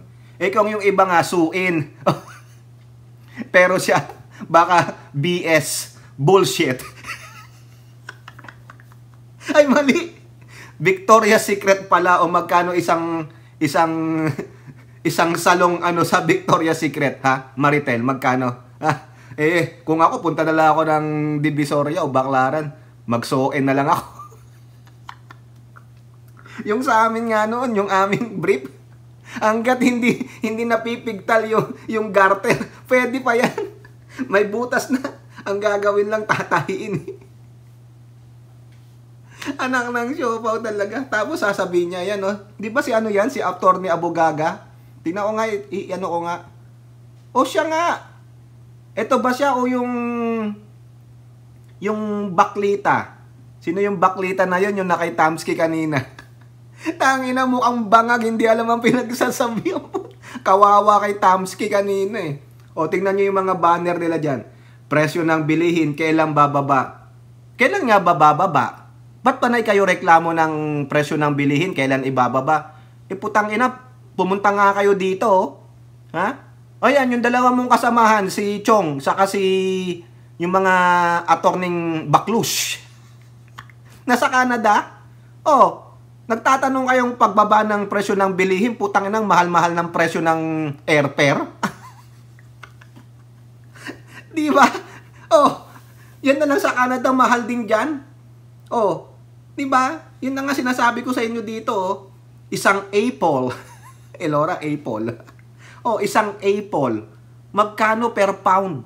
Kung yung iba nga suin. Pero siya baka BS, bullshit. Ay mali. Victoria's Secret pala o magkano isang salong ano sa Victoria's Secret, ha? Maritel, magkano? Kung ako, punta na lang ako ng Divisoria o Baclaran. Mag-so-en na lang ako. Yung sa amin nga noon, yung aming brief, hanggat hindi napipigtal yung garter, pwede pa yan. May butas na. Ang gagawin lang, tatahiin. Anak ng siopaw talaga. Tapos sasabihin niya, yan, no? Di ba si ano yan? Si Attorney Abogaga? Tingnan ko nga, ano ko nga. O siya nga. Ito ba siya o yung baklita? Sino yung baklita na yun? Yung nakay Tamski kanina. Tangina, mukhang bangag. Hindi alam ang pinagsasabi. Kawawa kay Tamski kanina eh. O tingnan nyo yung mga banner nila dyan. Presyo ng bilihin, kailan bababa? Kailan nga bababa? Ba't panay kayo reklamo ng presyo ng bilihin, kailan ibababa? Putang ina, pumunta nga kayo dito, oh. Ha? O yan, yung dalawa mong kasamahan, si Chong, saka si yung mga attorney Baklush. Nasa Canada? Oh, nagtatanong kayong pagbaba ng presyo ng bilihin, putang ina, mahal-mahal ng presyo ng airfare. Di ba? Oh, yan na lang sa Canada, mahal din dyan. Oh, di ba? Yun na nga sinasabi ko sa inyo dito, oh. Isang apple. Elora, apple. Oh, isang apple. Magkano per pound?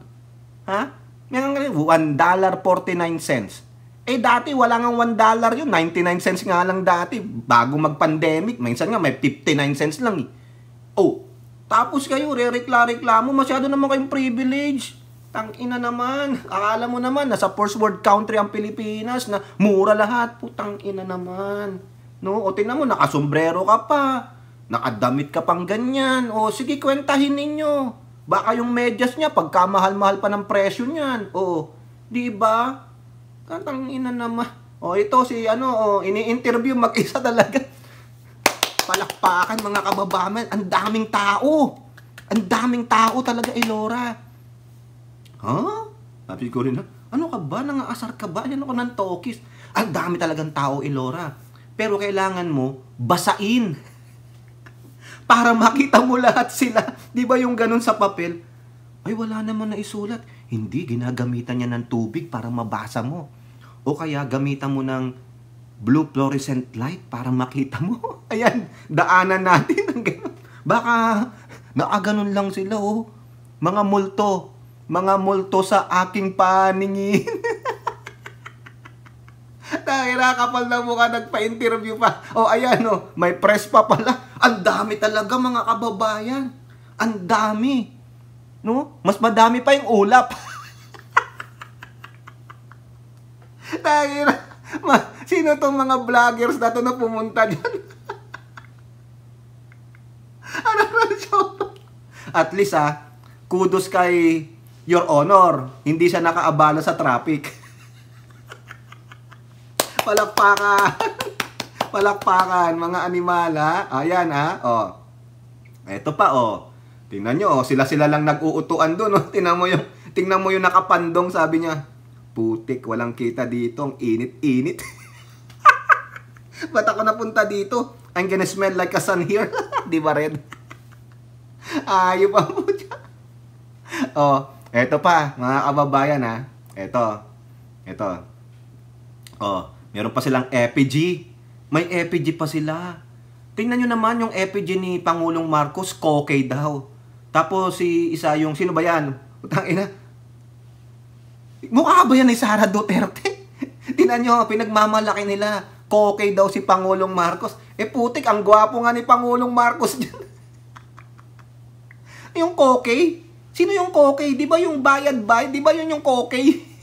Ha? $1.49. Dati wala nga $1 yun. 99 cents nga lang dati. Bago mag-pandemic. Minsan nga may 59 cents lang eh. Oh, tapos kayo, re-reklamo. Masyado naman kayong privilege. Tangina naman. Akala mo naman, nasa first world country ang Pilipinas na mura lahat. Putang-ina naman. No? O tingnan mo, nakasombrero ka pa. Nakadamit ka pang ganyan. O sige, kwentahin ninyo. Baka yung medyas niya, pagkamahal-mahal pa ng presyo niyan. O, di ba? Katang ina naman. O, ito si ini-interview mag-isa talaga. Palakpakan mga kababayan. Ang daming tao. Ang daming tao talaga, Elora. Sabi ko rin, ano ka ba? Nangaasar ka ba? Ano ka ng tokis? Ang dami talagang tao, Elora. Pero kailangan mo basain. Para makita mo lahat sila. Di ba yung ganun sa papel? Ay, wala naman na isulat. Hindi, ginagamitan niya ng tubig para mabasa mo. O kaya gamitan mo ng blue fluorescent light para makita mo. Ayan, daanan natin ng ganun. Baka nakaganon lang sila, oh. Mga multo sa aking paningin. Nakakapal na mukha, nagpa-interview pa. O ayan, may press pa pala. Ang dami talaga mga kababayan. Ang dami. No? Mas madami pa yung ulap. Sino tong mga vloggers na to na pumunta dyan? At least kudos kay Your Honor. Hindi siya nakaabala sa traffic. Palakpakan. Palakpakan, mga animala. Ayan, Ito pa, Tingnan nyo, sila-sila lang nag-uutuan doon, Tingnan mo yung nakapandong, sabi niya. Putik, walang kita dito. Ang init-init. Ba't ako napunta dito? I'm gonna smell like a sun here. Di ba, Red? Ayaw pa mo dyan. Eto pa, mga kababayan, Eto. Meron pa silang effigy. May effigy pa sila. Tingnan nyo naman yung effigy ni Pangulong Marcos, kokey daw. Tapos sino ba yan? Utangina. Mukha ba yan ni Sara Duterte? Tingnan nyo, pinagmamalaki nila. Kokey daw si Pangulong Marcos. Putik, ang gwapo nga ni Pangulong Marcos dyan. Yung kokey? Sino yung kokey? Di ba yung bayad-bayad? Di ba yun yung kokey?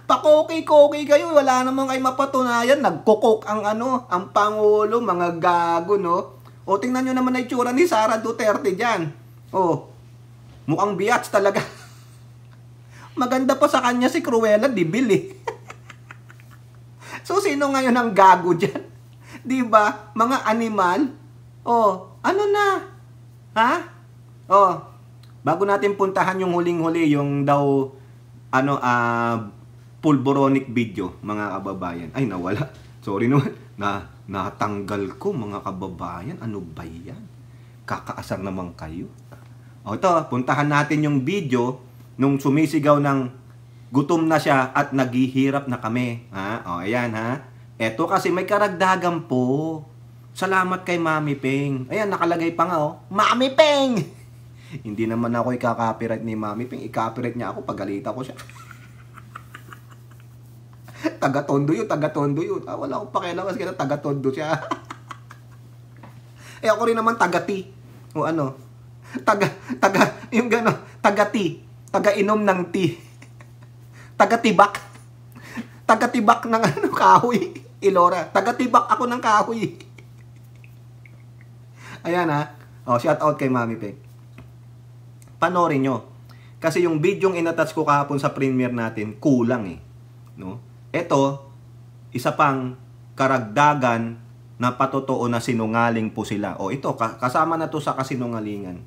Pa-kokey-kokey kayo, wala namang kayo mapatunayan. Nagkukok ang Pangulo, mga gago, no? O, tingnan nyo naman na itsura ni Sara Duterte dyan. Mukhang biats talaga. Maganda pa sa kanya si Cruella de Vil, So, sino ngayon ang gago dyan? Diba? Mga animal? Ano na? Bago natin puntahan yung huling-huli, yung daw, pulboronic video, mga kababayan. Ay, nawala. Sorry naman. Natanggal ko, mga kababayan. Ano ba yan? Kakaasar naman kayo. Ito, puntahan natin yung video nung sumisigaw ng gutom na siya at naghihirap na kami. Ayan, Ito kasi may karagdagan po. Salamat kay Mami Peng. Ayan, nakalagay pa nga, Mami Peng! Hindi naman ako i-copyright ni Mami Peng. I-copyright niya ako, pagalita ko siya. Taga-tondo yun. Wala akong pakialam kasi taga-tondo siya. Ako rin naman taga-tea. Yung gano'n, taga-tea. Taga-inom ng tea. Taga-tibak. Taga-tibak ng kahoy. Elora. Taga-tibak ako ng kahoy. Ayan, shout out kay Mami Peng. Panoorin nyo. Kasi yung video yung inattach ko kahapon sa premiere natin, kulang no? Ito, isa pang karagdagan na patotoo na sinungaling po sila. Ito, kasama na to sa kasinungalingan.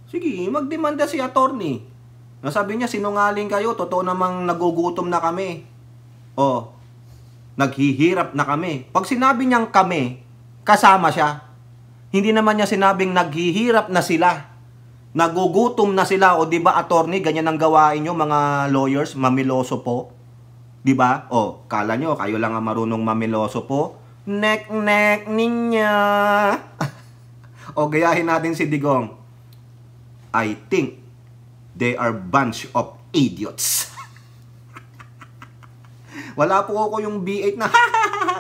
Sige, magdemanda si attorney. Nasabi niya, sinungaling kayo, totoo namang nagugutom na kami. Naghihirap na kami. Pag sinabi niyang kami, kasama siya. Hindi naman niya sinabing naghihirap na sila. Nagugutom na sila. Di ba, attorney, ganyan ang gawain nyo, mga lawyers, mamiloso po. Di ba? Kala nyo, kayo lang ang marunong mamiloso po. Nek-nek ninya. Gayahin natin si Digong. I think they are bunch of idiots. Wala po ako yung B8 na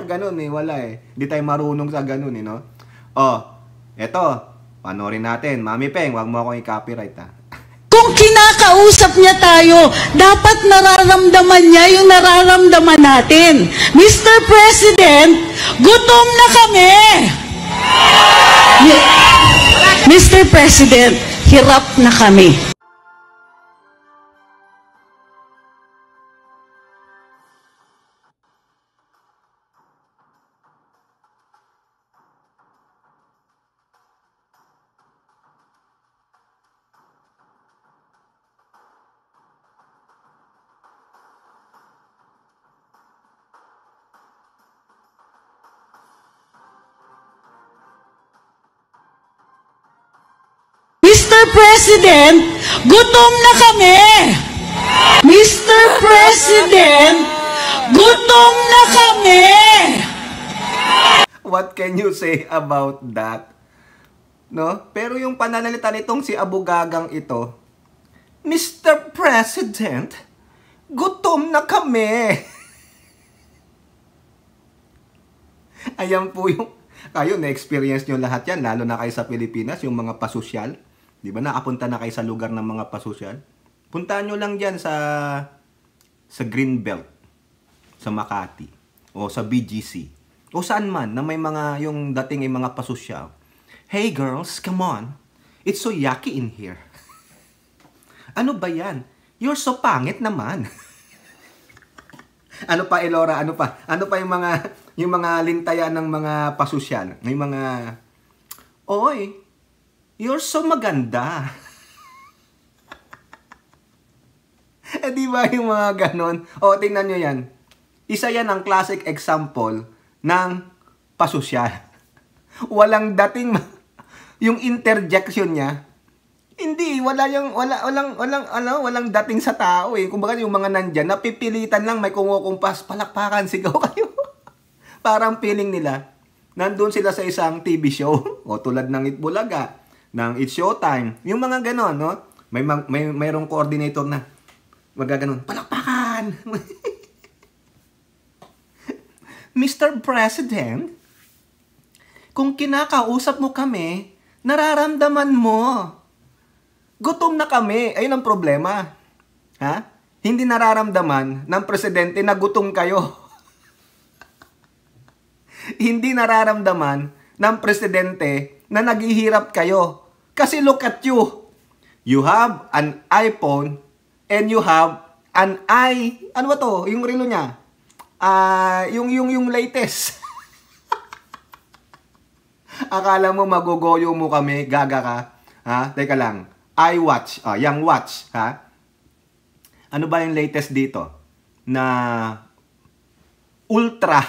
ganun wala Di tayo marunong sa ganun no? Eto, panoorin natin. Mami Peng, wag mo akong i-copyright Kung kinakausap niya tayo, dapat nararamdaman niya yung nararamdaman natin. Mr. President, gutom na kami! Mr. President, hirap na kami. Mr. President, gutom na kami! Mr. President, gutom na kami! What can you say about that? No? Pero yung pananalita nitong si Abugagang ito, Mr. President, gutom na kami! Ayan po yung, kayo na-experience nyo lahat yan, lalo na kayo sa Pilipinas, yung mga pasosyal. Di ba? Nakapunta na kayo sa lugar ng mga pasosyal. Puntahan nyo lang dyan sa Greenbelt, sa Makati, o sa BGC, o saan man na may mga, yung dating ay mga pasosyal. Hey girls, come on. It's so yucky in here. Ano ba yan? You're so pangit naman. Ano pa, Elora? Ano pa? Ano pa yung mga lintayan ng mga pasosyal? May mga, oy, you're so maganda. Eh, di ba yung mga ganon? O, tingnan nyo yan. Isa yan ang classic example ng pasosyal. Walang dating, yung interjection niya, hindi, walang dating sa tao eh. Kumbaga yung mga nandyan, napipilitan lang, may kumukumpas, palakpakan, sigaw kayo. Parang feeling nila, nandun sila sa isang TV show, o tulad ng Itbulaga, ng It's Showtime, yung mga ganon, no? Mayroong coordinator na, magaganon, palakpakan! Mr. President, kung kinakausap mo kami, nararamdaman mo. Gutom na kami. Ayun ang problema. Ha? Hindi nararamdaman ng presidente na gutom kayo. Hindi nararamdaman ng presidente na naghihirap kayo. Kasi look at you. You have an iPhone and you have an ano ba to? Yung relo niya. Yung latest. Akala mo magugoyo mo kami, gaga ka. Ha? Teka lang. iWatch, yung watch, ha? Ano ba yung latest dito? Na Ultra.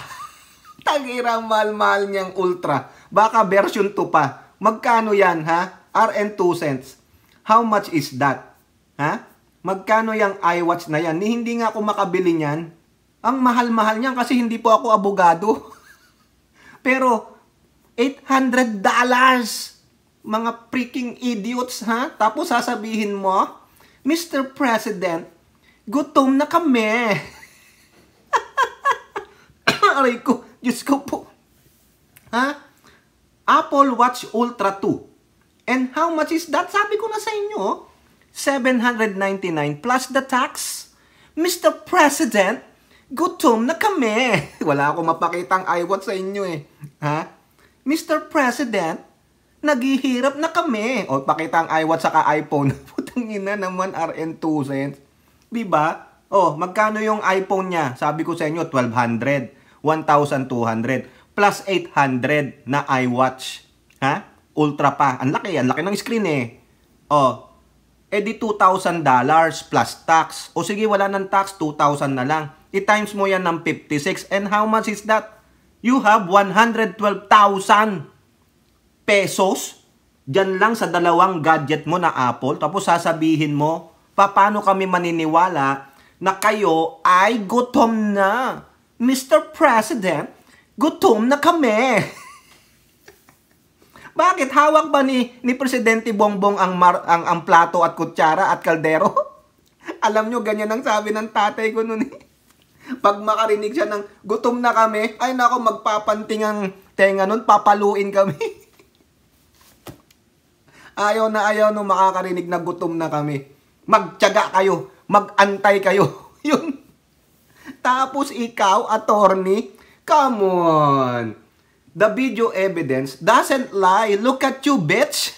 Tagira, mahal-mahal niyang Ultra. Baka version 2 pa. Magkano yan, ha? RN 2 cents. How much is that? Ha? Magkano yung iWatch na yan? Hindi nga ako makabili niyan. Ang mahal-mahal niyan kasi hindi po ako abogado. Pero, $800. Mga freaking idiots, ha? Tapos sasabihin mo, Mr. President, gutom na kami. Aray ko, Diyos ko po. Ha? Apple Watch Ultra 2. And how much is that? Sabi ko na sa inyo, $799 plus the tax. Mr. President, gutom na kami. Wala akong mapakitang iWatch sa inyo eh. Ha? Mr. President, naghihirap na kami. O, pakita ang iWatch saka iPhone. Putang ina naman, RN 2 cents. Diba? O, magkano yung iPhone niya? Sabi ko sa inyo, 1,200. 1,200. Plus 800 na iWatch. Ha? Ultra pa. Ang laki ng screen eh. O, edi $2,000 plus tax. O sige, wala ng tax, 2,000 na lang. I-times mo yan ng 56. And how much is that? You have 112,000 pesos dyan lang sa dalawang gadget mo na Apple, tapos sasabihin mo, paano kami maniniwala na kayo ay gutom na? Mr. President, gutom na kami. Bakit? Hawak ba ni Presidente Bongbong ang plato at kutsara at kaldero? Alam nyo, ganyan ang sabi ng tatay ko nun eh. Pag makarinig siya ng gutom na kami, ay nako, magpapanting ang tenga nun, papaluin kami. Ayaw na makakarinig na gutom na kami. Magtiyaga kayo. Mag-antay kayo. Yun. Tapos ikaw, attorney, come on. The video evidence doesn't lie. Look at you, bitch.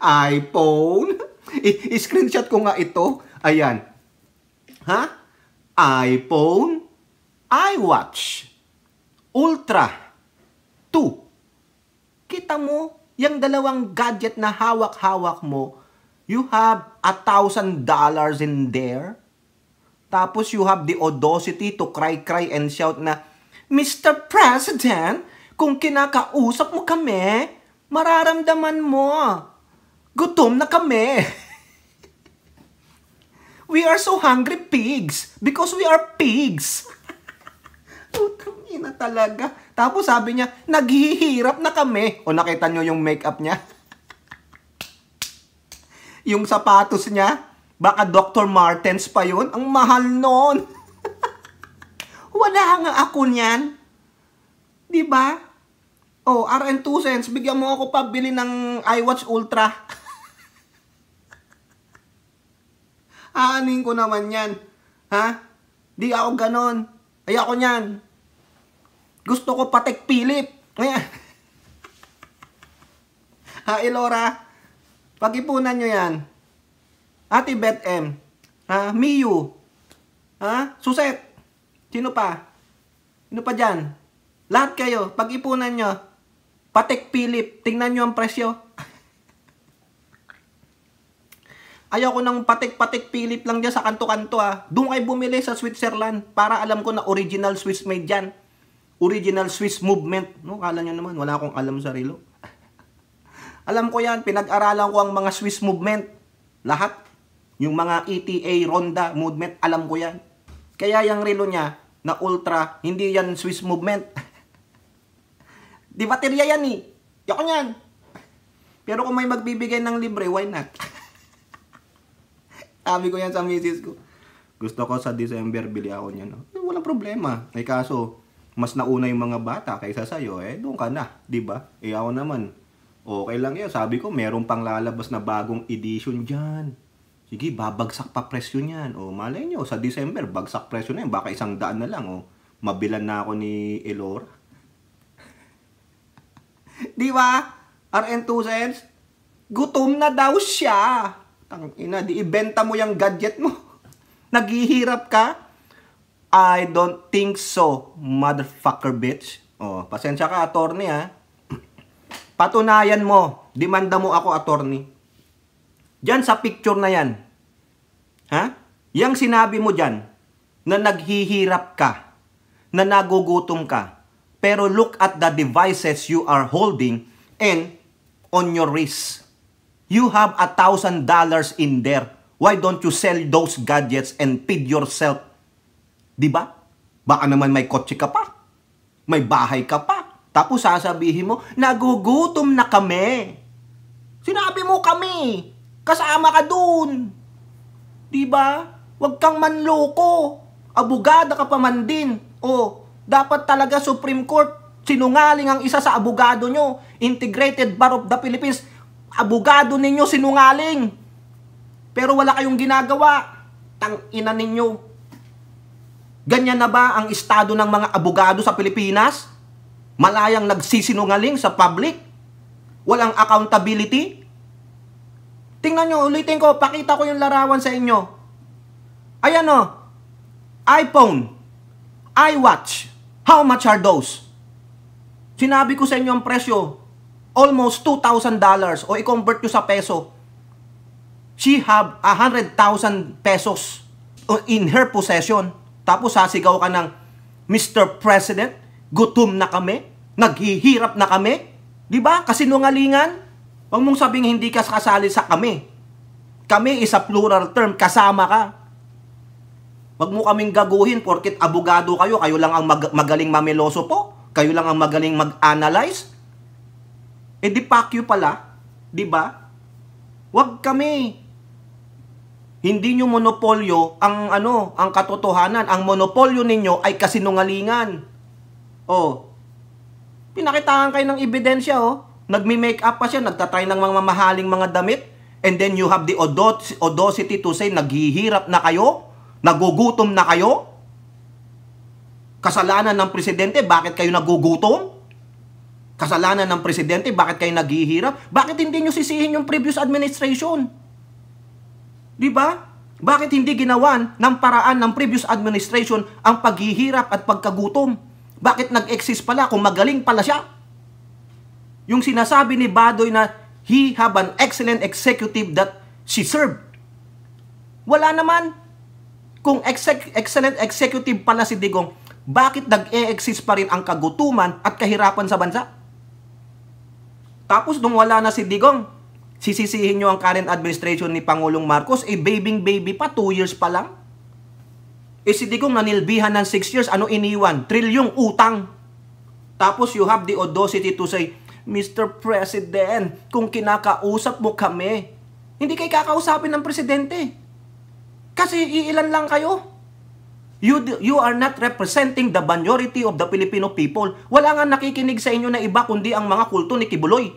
iPhone? I-screenshot ko nga ito. Ayan. Ha? iPhone, iWatch, Ultra 2. Kita mo, yung dalawang gadget na hawak-hawak mo, you have $1,000 in there. Tapos you have the audacity to cry and shout na, Mr. President, kung kinakausap mo kami, mararamdaman mo, gutom na kami. We are so hungry pigs because we are pigs. Utang ina talaga. Tapos sabi niya, naghihirap na kami. O nakita niyo yung makeup niya? Yung sapatos niya, baka Dr. Martens pa yun. Ang mahal nun. Wala nga ako niyan. Diba? Oh, RN2 cents, bigyan mo ako pabili ng iWatch Ultra. Aanin ko naman yan. Ha? Di ako ganon. Ayoko niyan. Gusto ko Patek Philip. Ayan. Ha, Elora? Pag-ipunan nyo yan. Ate Beth M. Ha? Miyu. Ha? Suset. Sino pa? Sino pa dyan? Lahat kayo. Pag-ipunan nyo. Patek Philip. Tingnan nyo ang presyo. Ayaw ko ng Patek Philip lang dyan sa kanto-kanto ah. Doon kayo bumili sa Switzerland para alam ko na original Swiss made dyan. Original Swiss movement. No, kala nyo naman, wala akong alam sa relo. Alam ko yan, pinag-aralan ko ang mga Swiss movement. Lahat. Yung mga ETA, Ronda, movement, alam ko yan. Kaya yung relo niya na Ultra, hindi yan Swiss movement. Di baterya yan eh. Yako yan. Pero kung may magbibigay ng libre, why not? Sabi ko yan sa misis ko. Gusto ko sa December, bili ako niyan. No? Walang problema. Ay kaso, mas nauna yung mga bata kaysa sa'yo. Doon ka na. Diba? Ako naman. Okay lang yan. Sabi ko, meron pang lalabas na bagong edition dyan. Sige, babagsak pa presyo niyan. Malay nyo, sa December, bagsak presyo na yan. Baka 100 na lang. Mabilan na ako ni Elora. Diba? RN2 cents? Gutom na daw siya. Tangina, di ibenta mo yung gadget mo. Naghihirap ka? I don't think so, motherfucker bitch. Pasensya ka, attorney ha. Patunayan mo. Demanda mo ako, attorney. Diyan sa picture na yan. Ha? Yang sinabi mo dyan, na naghihirap ka, na nagugutom ka, pero look at the devices you are holding and on your wrist. You have $1,000 in there. Why don't you sell those gadgets and feed yourself? Diba? Baka naman may kotse ka pa. May bahay ka pa. Tapos sasabihin mo, nagugutom na kami. Sinabi mo kami. Kasama ka dun. Diba? Huwag kang manloko. Abogada ka pa man din. Dapat talaga Supreme Court. Sinungaling ang isa sa abogado nyo. Integrated Bar of the Philippines. Abogado ninyo sinungaling. Pero wala kayong ginagawa. Tang-ina ninyo. Ganyan na ba ang estado ng mga abogado sa Pilipinas? Malayang nagsisinungaling sa public? Walang accountability? Tingnan nyo, ulitin ko, pakita ko yung larawan sa inyo. Ayan iPhone, iWatch. How much are those? Sinabi ko sa inyo ang presyo. Almost $2,000 o i-convert nyo sa peso. She have 100,000 pesos in her possession. Tapos sasigaw ka ng, Mr. President, gutom na kami, naghihirap na kami. Diba? Kasinungalingan. Huwag mong sabing hindi ka kasali sa kami. Kami is a plural term, kasama ka. Huwag mo kaming gaguhin porkit abogado kayo, kayo lang ang magaling mameloso po, kayo lang ang magaling mag-analyze. Di pakyo pala, di ba? Huwag kami. Hindi nyo monopolyo ang katotohanan. Ang monopolyo ninyo ay kasinungalingan. Pinakitaan kayo ng ebidensya, Nagmi-make up pa siya, nagtatry ng mga mamahaling mga damit, and then you have the audacity to say, naghihirap na kayo? Nagugutom na kayo? Kasalanan ng presidente, bakit kayo nagugutom? Kasalanan ng presidente, bakit kayo naghihirap? Bakit hindi nyo sisihin yung previous administration? Di ba? Bakit hindi ginawan ng paraan ng previous administration ang paghihirap at pagkagutom? Bakit nag-exist pala kung magaling pala siya? Yung sinasabi ni Badoy na he have an excellent executive that she served. Wala naman. Kung excellent executive pala si Digong, bakit nag-e-exist pa rin ang kagutuman at kahirapan sa bansa? Tapos nung wala na si Digong, sisisihin nyo ang current administration ni Pangulong Marcos, baby pa, 2 years pa lang. Si Digong nanilbihan ng 6 years, ano iniwan? Trilyong utang. Tapos you have the audacity to say, Mr. President, kung kinakausap mo kami, hindi kayo kakausapin ng presidente. Kasi iilan lang kayo. You are not representing the majority of the Filipino people. Wala nga nakikinig sa inyo na iba kundi ang mga kulto ni Kibuloy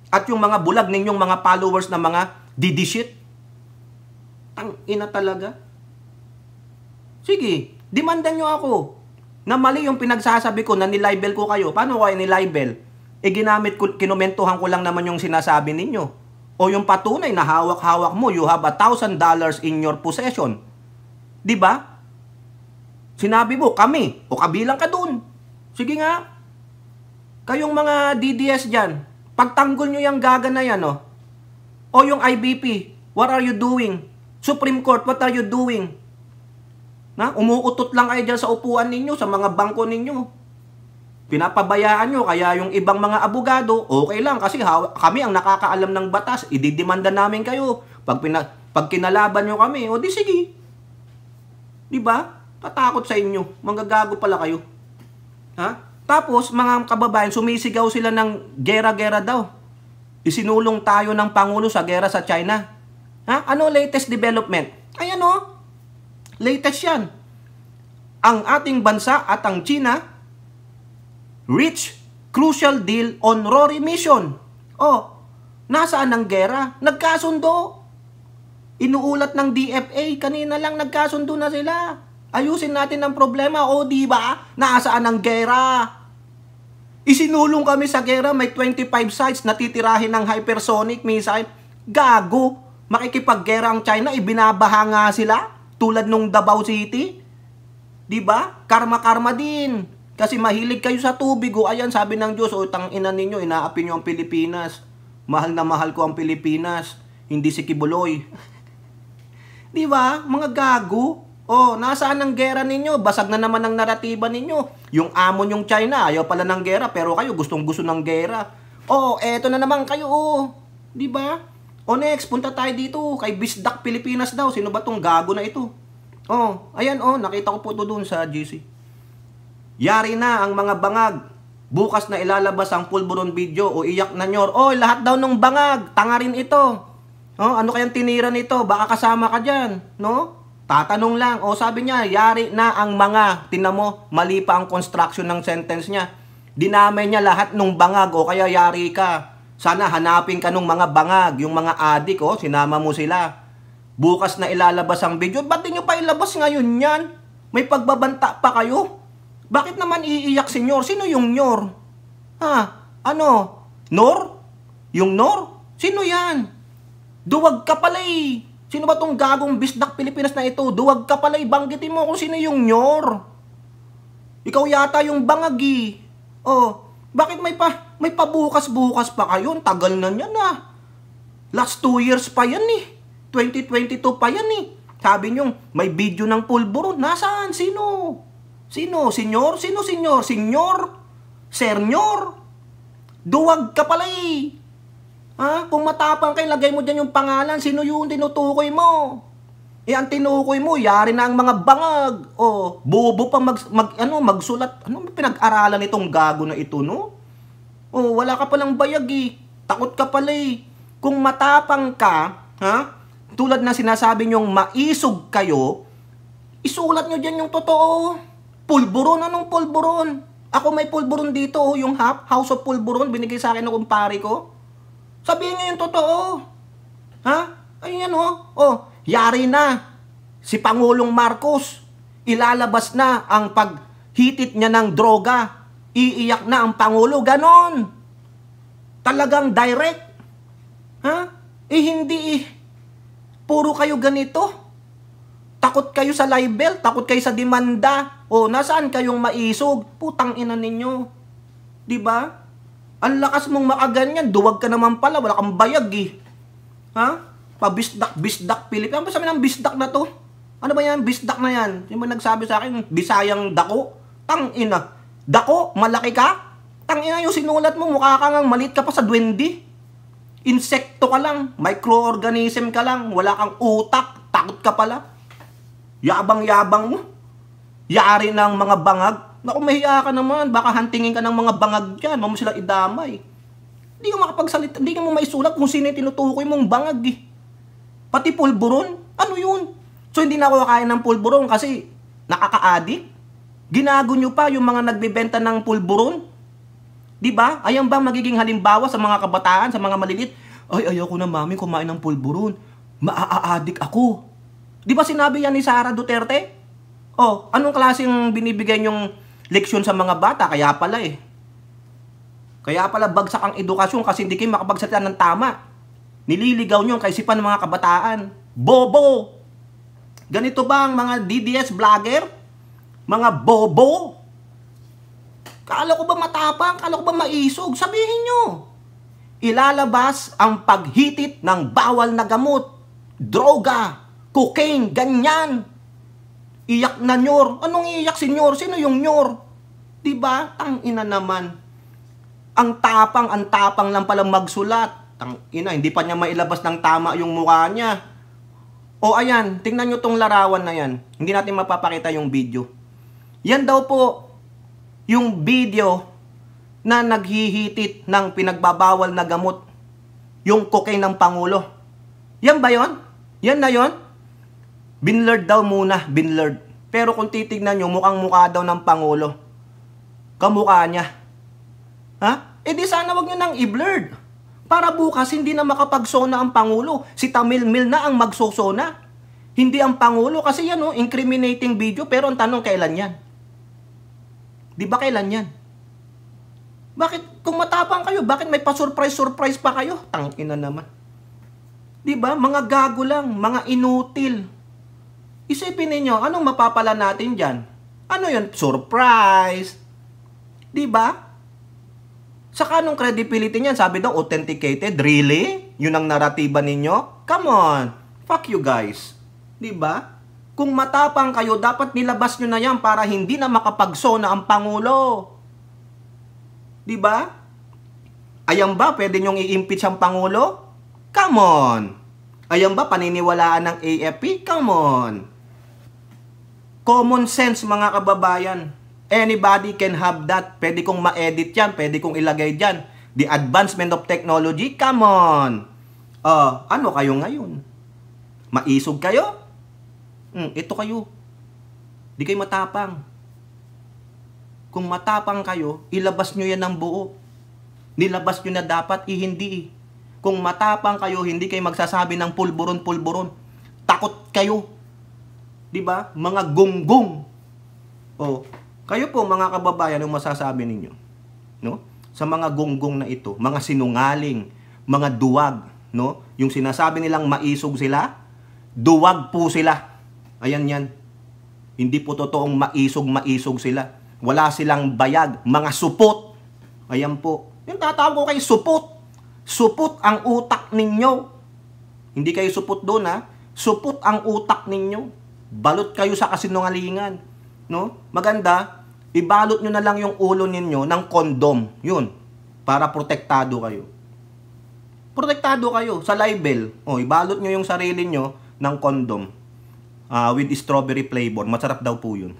at yung mga bulag ninyong mga followers na mga didishit. Tang ina talaga. Sige, demandan nyo ako na mali yung pinagsasabi ko na nilibel ko kayo. Paano ko kayo nilibel? Ginamit ko, kinumentuhan ko lang naman yung sinasabi ninyo. O yung patunay na hawak-hawak mo, you have $1,000 in your possession. Di ba? Sinabi mo, kami, o kabilang ka dun. Sige nga. Kayong mga DDS dyan, pagtanggol nyo yung gaga na yan, oh. O yung IBP, what are you doing? Supreme Court, what are you doing? Na, umuutot lang kayo dyan sa upuan ninyo, sa mga bangko ninyo. Pinapabayaan nyo, kaya yung ibang mga abogado, okay lang, kasi kami ang nakakaalam ng batas, ididemanda namin kayo. Pag kinalaban nyo kami, o di sige. Di ba? Tatakot sa inyo. Manggagago pala kayo. Ha? Tapos, mga kababayan, sumisigaw sila ng gera-gera daw. Isinulong tayo ng Pangulo sa gera sa China. Ha? Ano latest development? Ayan o. Latest yan. Ang ating bansa at ang China reach crucial deal on Rory mission. Oh, nasaan ang gera? Nagkasundo. Inuulat ng DFA. Kanina lang nagkasundo na sila. Ayusin natin ang problema. O, di ba? Nasaan ang gera? Isinulong kami sa gera. May 25 sites na titirahin ng hypersonic missile. Gago. Makikipaggera ang China. Ibinabaha nga sila. Tulad nung Davao City. Di ba? Karma-karma din. Kasi mahilig kayo sa tubig. O, ayan, sabi ng Diyos, o, tang-ina ninyo, inaapi nyo ang Pilipinas. Mahal na mahal ko ang Pilipinas. Hindi si Kibuloy. Di ba? Mga gago. Oh, nasaan ang gera ninyo? Basag na naman ang naratiba ninyo. Yung amo yung China, ayaw pala ng gera, pero kayo gustong-gusto ng gera. Oh, eto na naman kayo, oh. Di ba? O next, punta tayo dito kay Bisdak Pilipinas daw. Sino ba tong gago na ito? Oh, ayan, oh, nakita ko po ito doon sa GC. Yari na ang mga bangag. Bukas na ilalabas ang pulburon video o iyak na nyor. Oh, lahat daw ng bangag, tanga rin ito. Oh, ano kayang tinira nito? Baka kasama ka dyan, no? Tatanong lang. O sabi niya, yari na ang mga, tinan mo, mali pa ang construction ng sentence niya. Dinamay niya lahat ng bangag o kaya yari ka. Sana hanapin ka ng mga bangag, yung mga adik, o, sinama mo sila. Bukas na ilalabas ang video. Ba't di nyo pa ilabas ngayon yan? May pagbabanta pa kayo? Bakit naman iiyak si Nyor? Sino yung Nyor? Ha? Ano? Nor? Yung Nor? Sino yan? Duwag ka pala eh. Sino ba tong gagong Bisdak Pilipinas na ito? Duwag ka pala, banggitin mo kung sino yung Nyor. Ikaw yata yung bangagi. Oh, bakit may pabukas-bukas pa kayo? Tagal na yan ah. Last 2 years pa yan eh. 2022 pa yan eh. Sabi nyo, may video ng pulburon. Nasaan? Sino? Sino? Senyor? Sino senyor? Senyor? Sernyor? Duwag ka pala eh. Ha? Kung matapang kayo, lagay mo dyan yung pangalan. Sino yung tinutukoy mo? Eh, ang tinukoy mo, yari na ang mga bangag. O, bobo pa magsulat. Ano pinag-aralan itong gago na ito, no? O, wala ka palang bayag eh. Takot ka pala eh. Kung matapang ka, ha? Tulad na sinasabi nyong maisog kayo, isulat nyo dyan yung totoo. Pulburon, anong pulburon? Ako may pulburon dito, yung House of Pulburon, binigay sa akin ng kumpare ko. Sabihin nyo yung totoo. Ha? Ayun yan, oh. Oh, yari na. Si Pangulong Marcos, ilalabas na ang paghitit niya ng droga. Iiyak na ang Pangulo. Ganon. Talagang direct. Ha? Hindi puro kayo ganito. Takot kayo sa libel, takot kayo sa demanda. O, nasaan kayong maisog? Putang ina ninyo. Diba? Ang lakas mong makaganyan, duwag ka naman pala, wala kang bayag eh. Ha? Bisdak, Pilip. Ano ba sabi ng bisdak na to? Ano ba yan? Bisdak na yan. Yung ba nagsabi sa akin, Bisayang dako? Tang ina. Dako? Malaki ka? Tang ina yung sinulat mo, mukha ka nga, maliit ka pa sa duwende. Insekto ka lang, microorganism ka lang, wala kang utak, takot ka pala. Yabang-yabang mo. Yari ng mga bangag. Naku, mahiya ka naman, baka hantingin ka ng mga bangag dyan, mo sila idamay. Hindi ka makapagsalita, hindi ka mo maisulat kung sino yung tinutukoy mong bangag eh. Pati pulburon, ano yun? So, hindi na ako kakain ng pulburon kasi nakaka-addict. Ginago nyo pa yung mga nagbebenta ng pulburon. Diba? Ayan ba magiging halimbawa sa mga kabataan, sa mga malilit? Ay, ayoko na mami kumain ng pulburon. Maa-addict ako. Diba sinabi yan ni Sara Duterte? Oh, anong klaseng binibigay yung leksyon sa mga bata? Kaya pala Kaya pala bagsak ang edukasyon kasi hindi kayo makapagsalita ng tama. Nililigaw nyo ang kaisipan ng mga kabataan. Bobo! Ganito ba ang mga DDS vlogger? Mga bobo? Kala ko ba matapang? Kala ko ba maisog? Sabihin nyo. Ilalabas ang paghitit ng bawal na gamot. Droga. Cocaine. Ganyan. Iyak na nyor. Anong iyak si nyor? Sino yung nyor? Diba? Tangina naman. Ang tapang lang pala magsulat. Tangina, hindi pa niya mailabas ng tama yung mukha niya. O ayan, tingnan nyo tong larawan na yan. Hindi natin mapapakita yung video. Yan daw po yung video na naghihitit ng pinagbabawal na gamot. Yung cocaine ng Pangulo. Yan ba yon? Yan na yon? Binlurred daw muna, binlurred. Pero kung titignan nyo, mukhang mukha daw ng Pangulo. Kamukha niya. Ha? Eh di sana wag nyo nang i-blurred. Para bukas hindi na makapagsona ang Pangulo. Si Tamilmil na ang magsosona. Hindi ang Pangulo kasi yan incriminating video. Pero ang tanong, kailan yan? Di ba kailan yan? Bakit kung matapang kayo, bakit may pa-surprise pa kayo? Tangina naman. Di ba? Mga gago lang, mga inutil. Isipin niyo, anong mapapala natin dyan? Ano yun? Surprise. Di ba? Saka anong credibility niyan? Sabi daw, authenticated. Really? Yun ang naratiba ninyo? Come on. Fuck you guys. Diba? Kung matapang kayo, dapat nilabas nyo na yan para hindi na makapagsona ang Pangulo. Diba? Ayan ba, pwede nyong i-impeach ang Pangulo? Come on. Ayan ba, paniniwalaan ng AFP? Come on. Common sense, mga kababayan. Anybody can have that. Pwede kong ma-edit yan. Pwede kong ilagay dyan. The advancement of technology. Come on. Ano kayo ngayon? Maisog kayo? Ito kayo. Di kayo matapang. Kung matapang kayo, ilabas nyo yan ng buo. Nilabas nyo na dapat, hindi. Kung matapang kayo, hindi kayo magsasabi ng pulburon. Takot kayo. Diba? Mga gonggong. Kayo po mga kababayan, ang masasabi ninyo, no? Sa mga gonggong na ito, mga sinungaling, mga duwag, no? Yung sinasabi nilang maisog sila, duwag po sila. Ayan yan. Hindi po totoong maisog sila. Wala silang bayag, mga supot. Ayan po. Yung tatawag ko kayo supot. Supot ang utak ninyo. Hindi kayo supot doon, ha? Supot ang utak ninyo. Balot kayo sa kasinungalingan, no? Maganda, ibalot nyo na lang yung ulo ninyo ng kondom. Yun. Para protektado kayo. Protektado kayo sa libel. Ibalot nyo yung sarili nyo ng kondom. With strawberry flavor. Masarap daw po yun.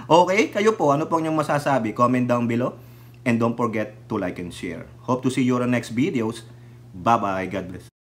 Okay? Kayo po, ano pong yung masasabi? Comment down below. And don't forget to like and share. Hope to see you on the next videos. Bye-bye. God bless.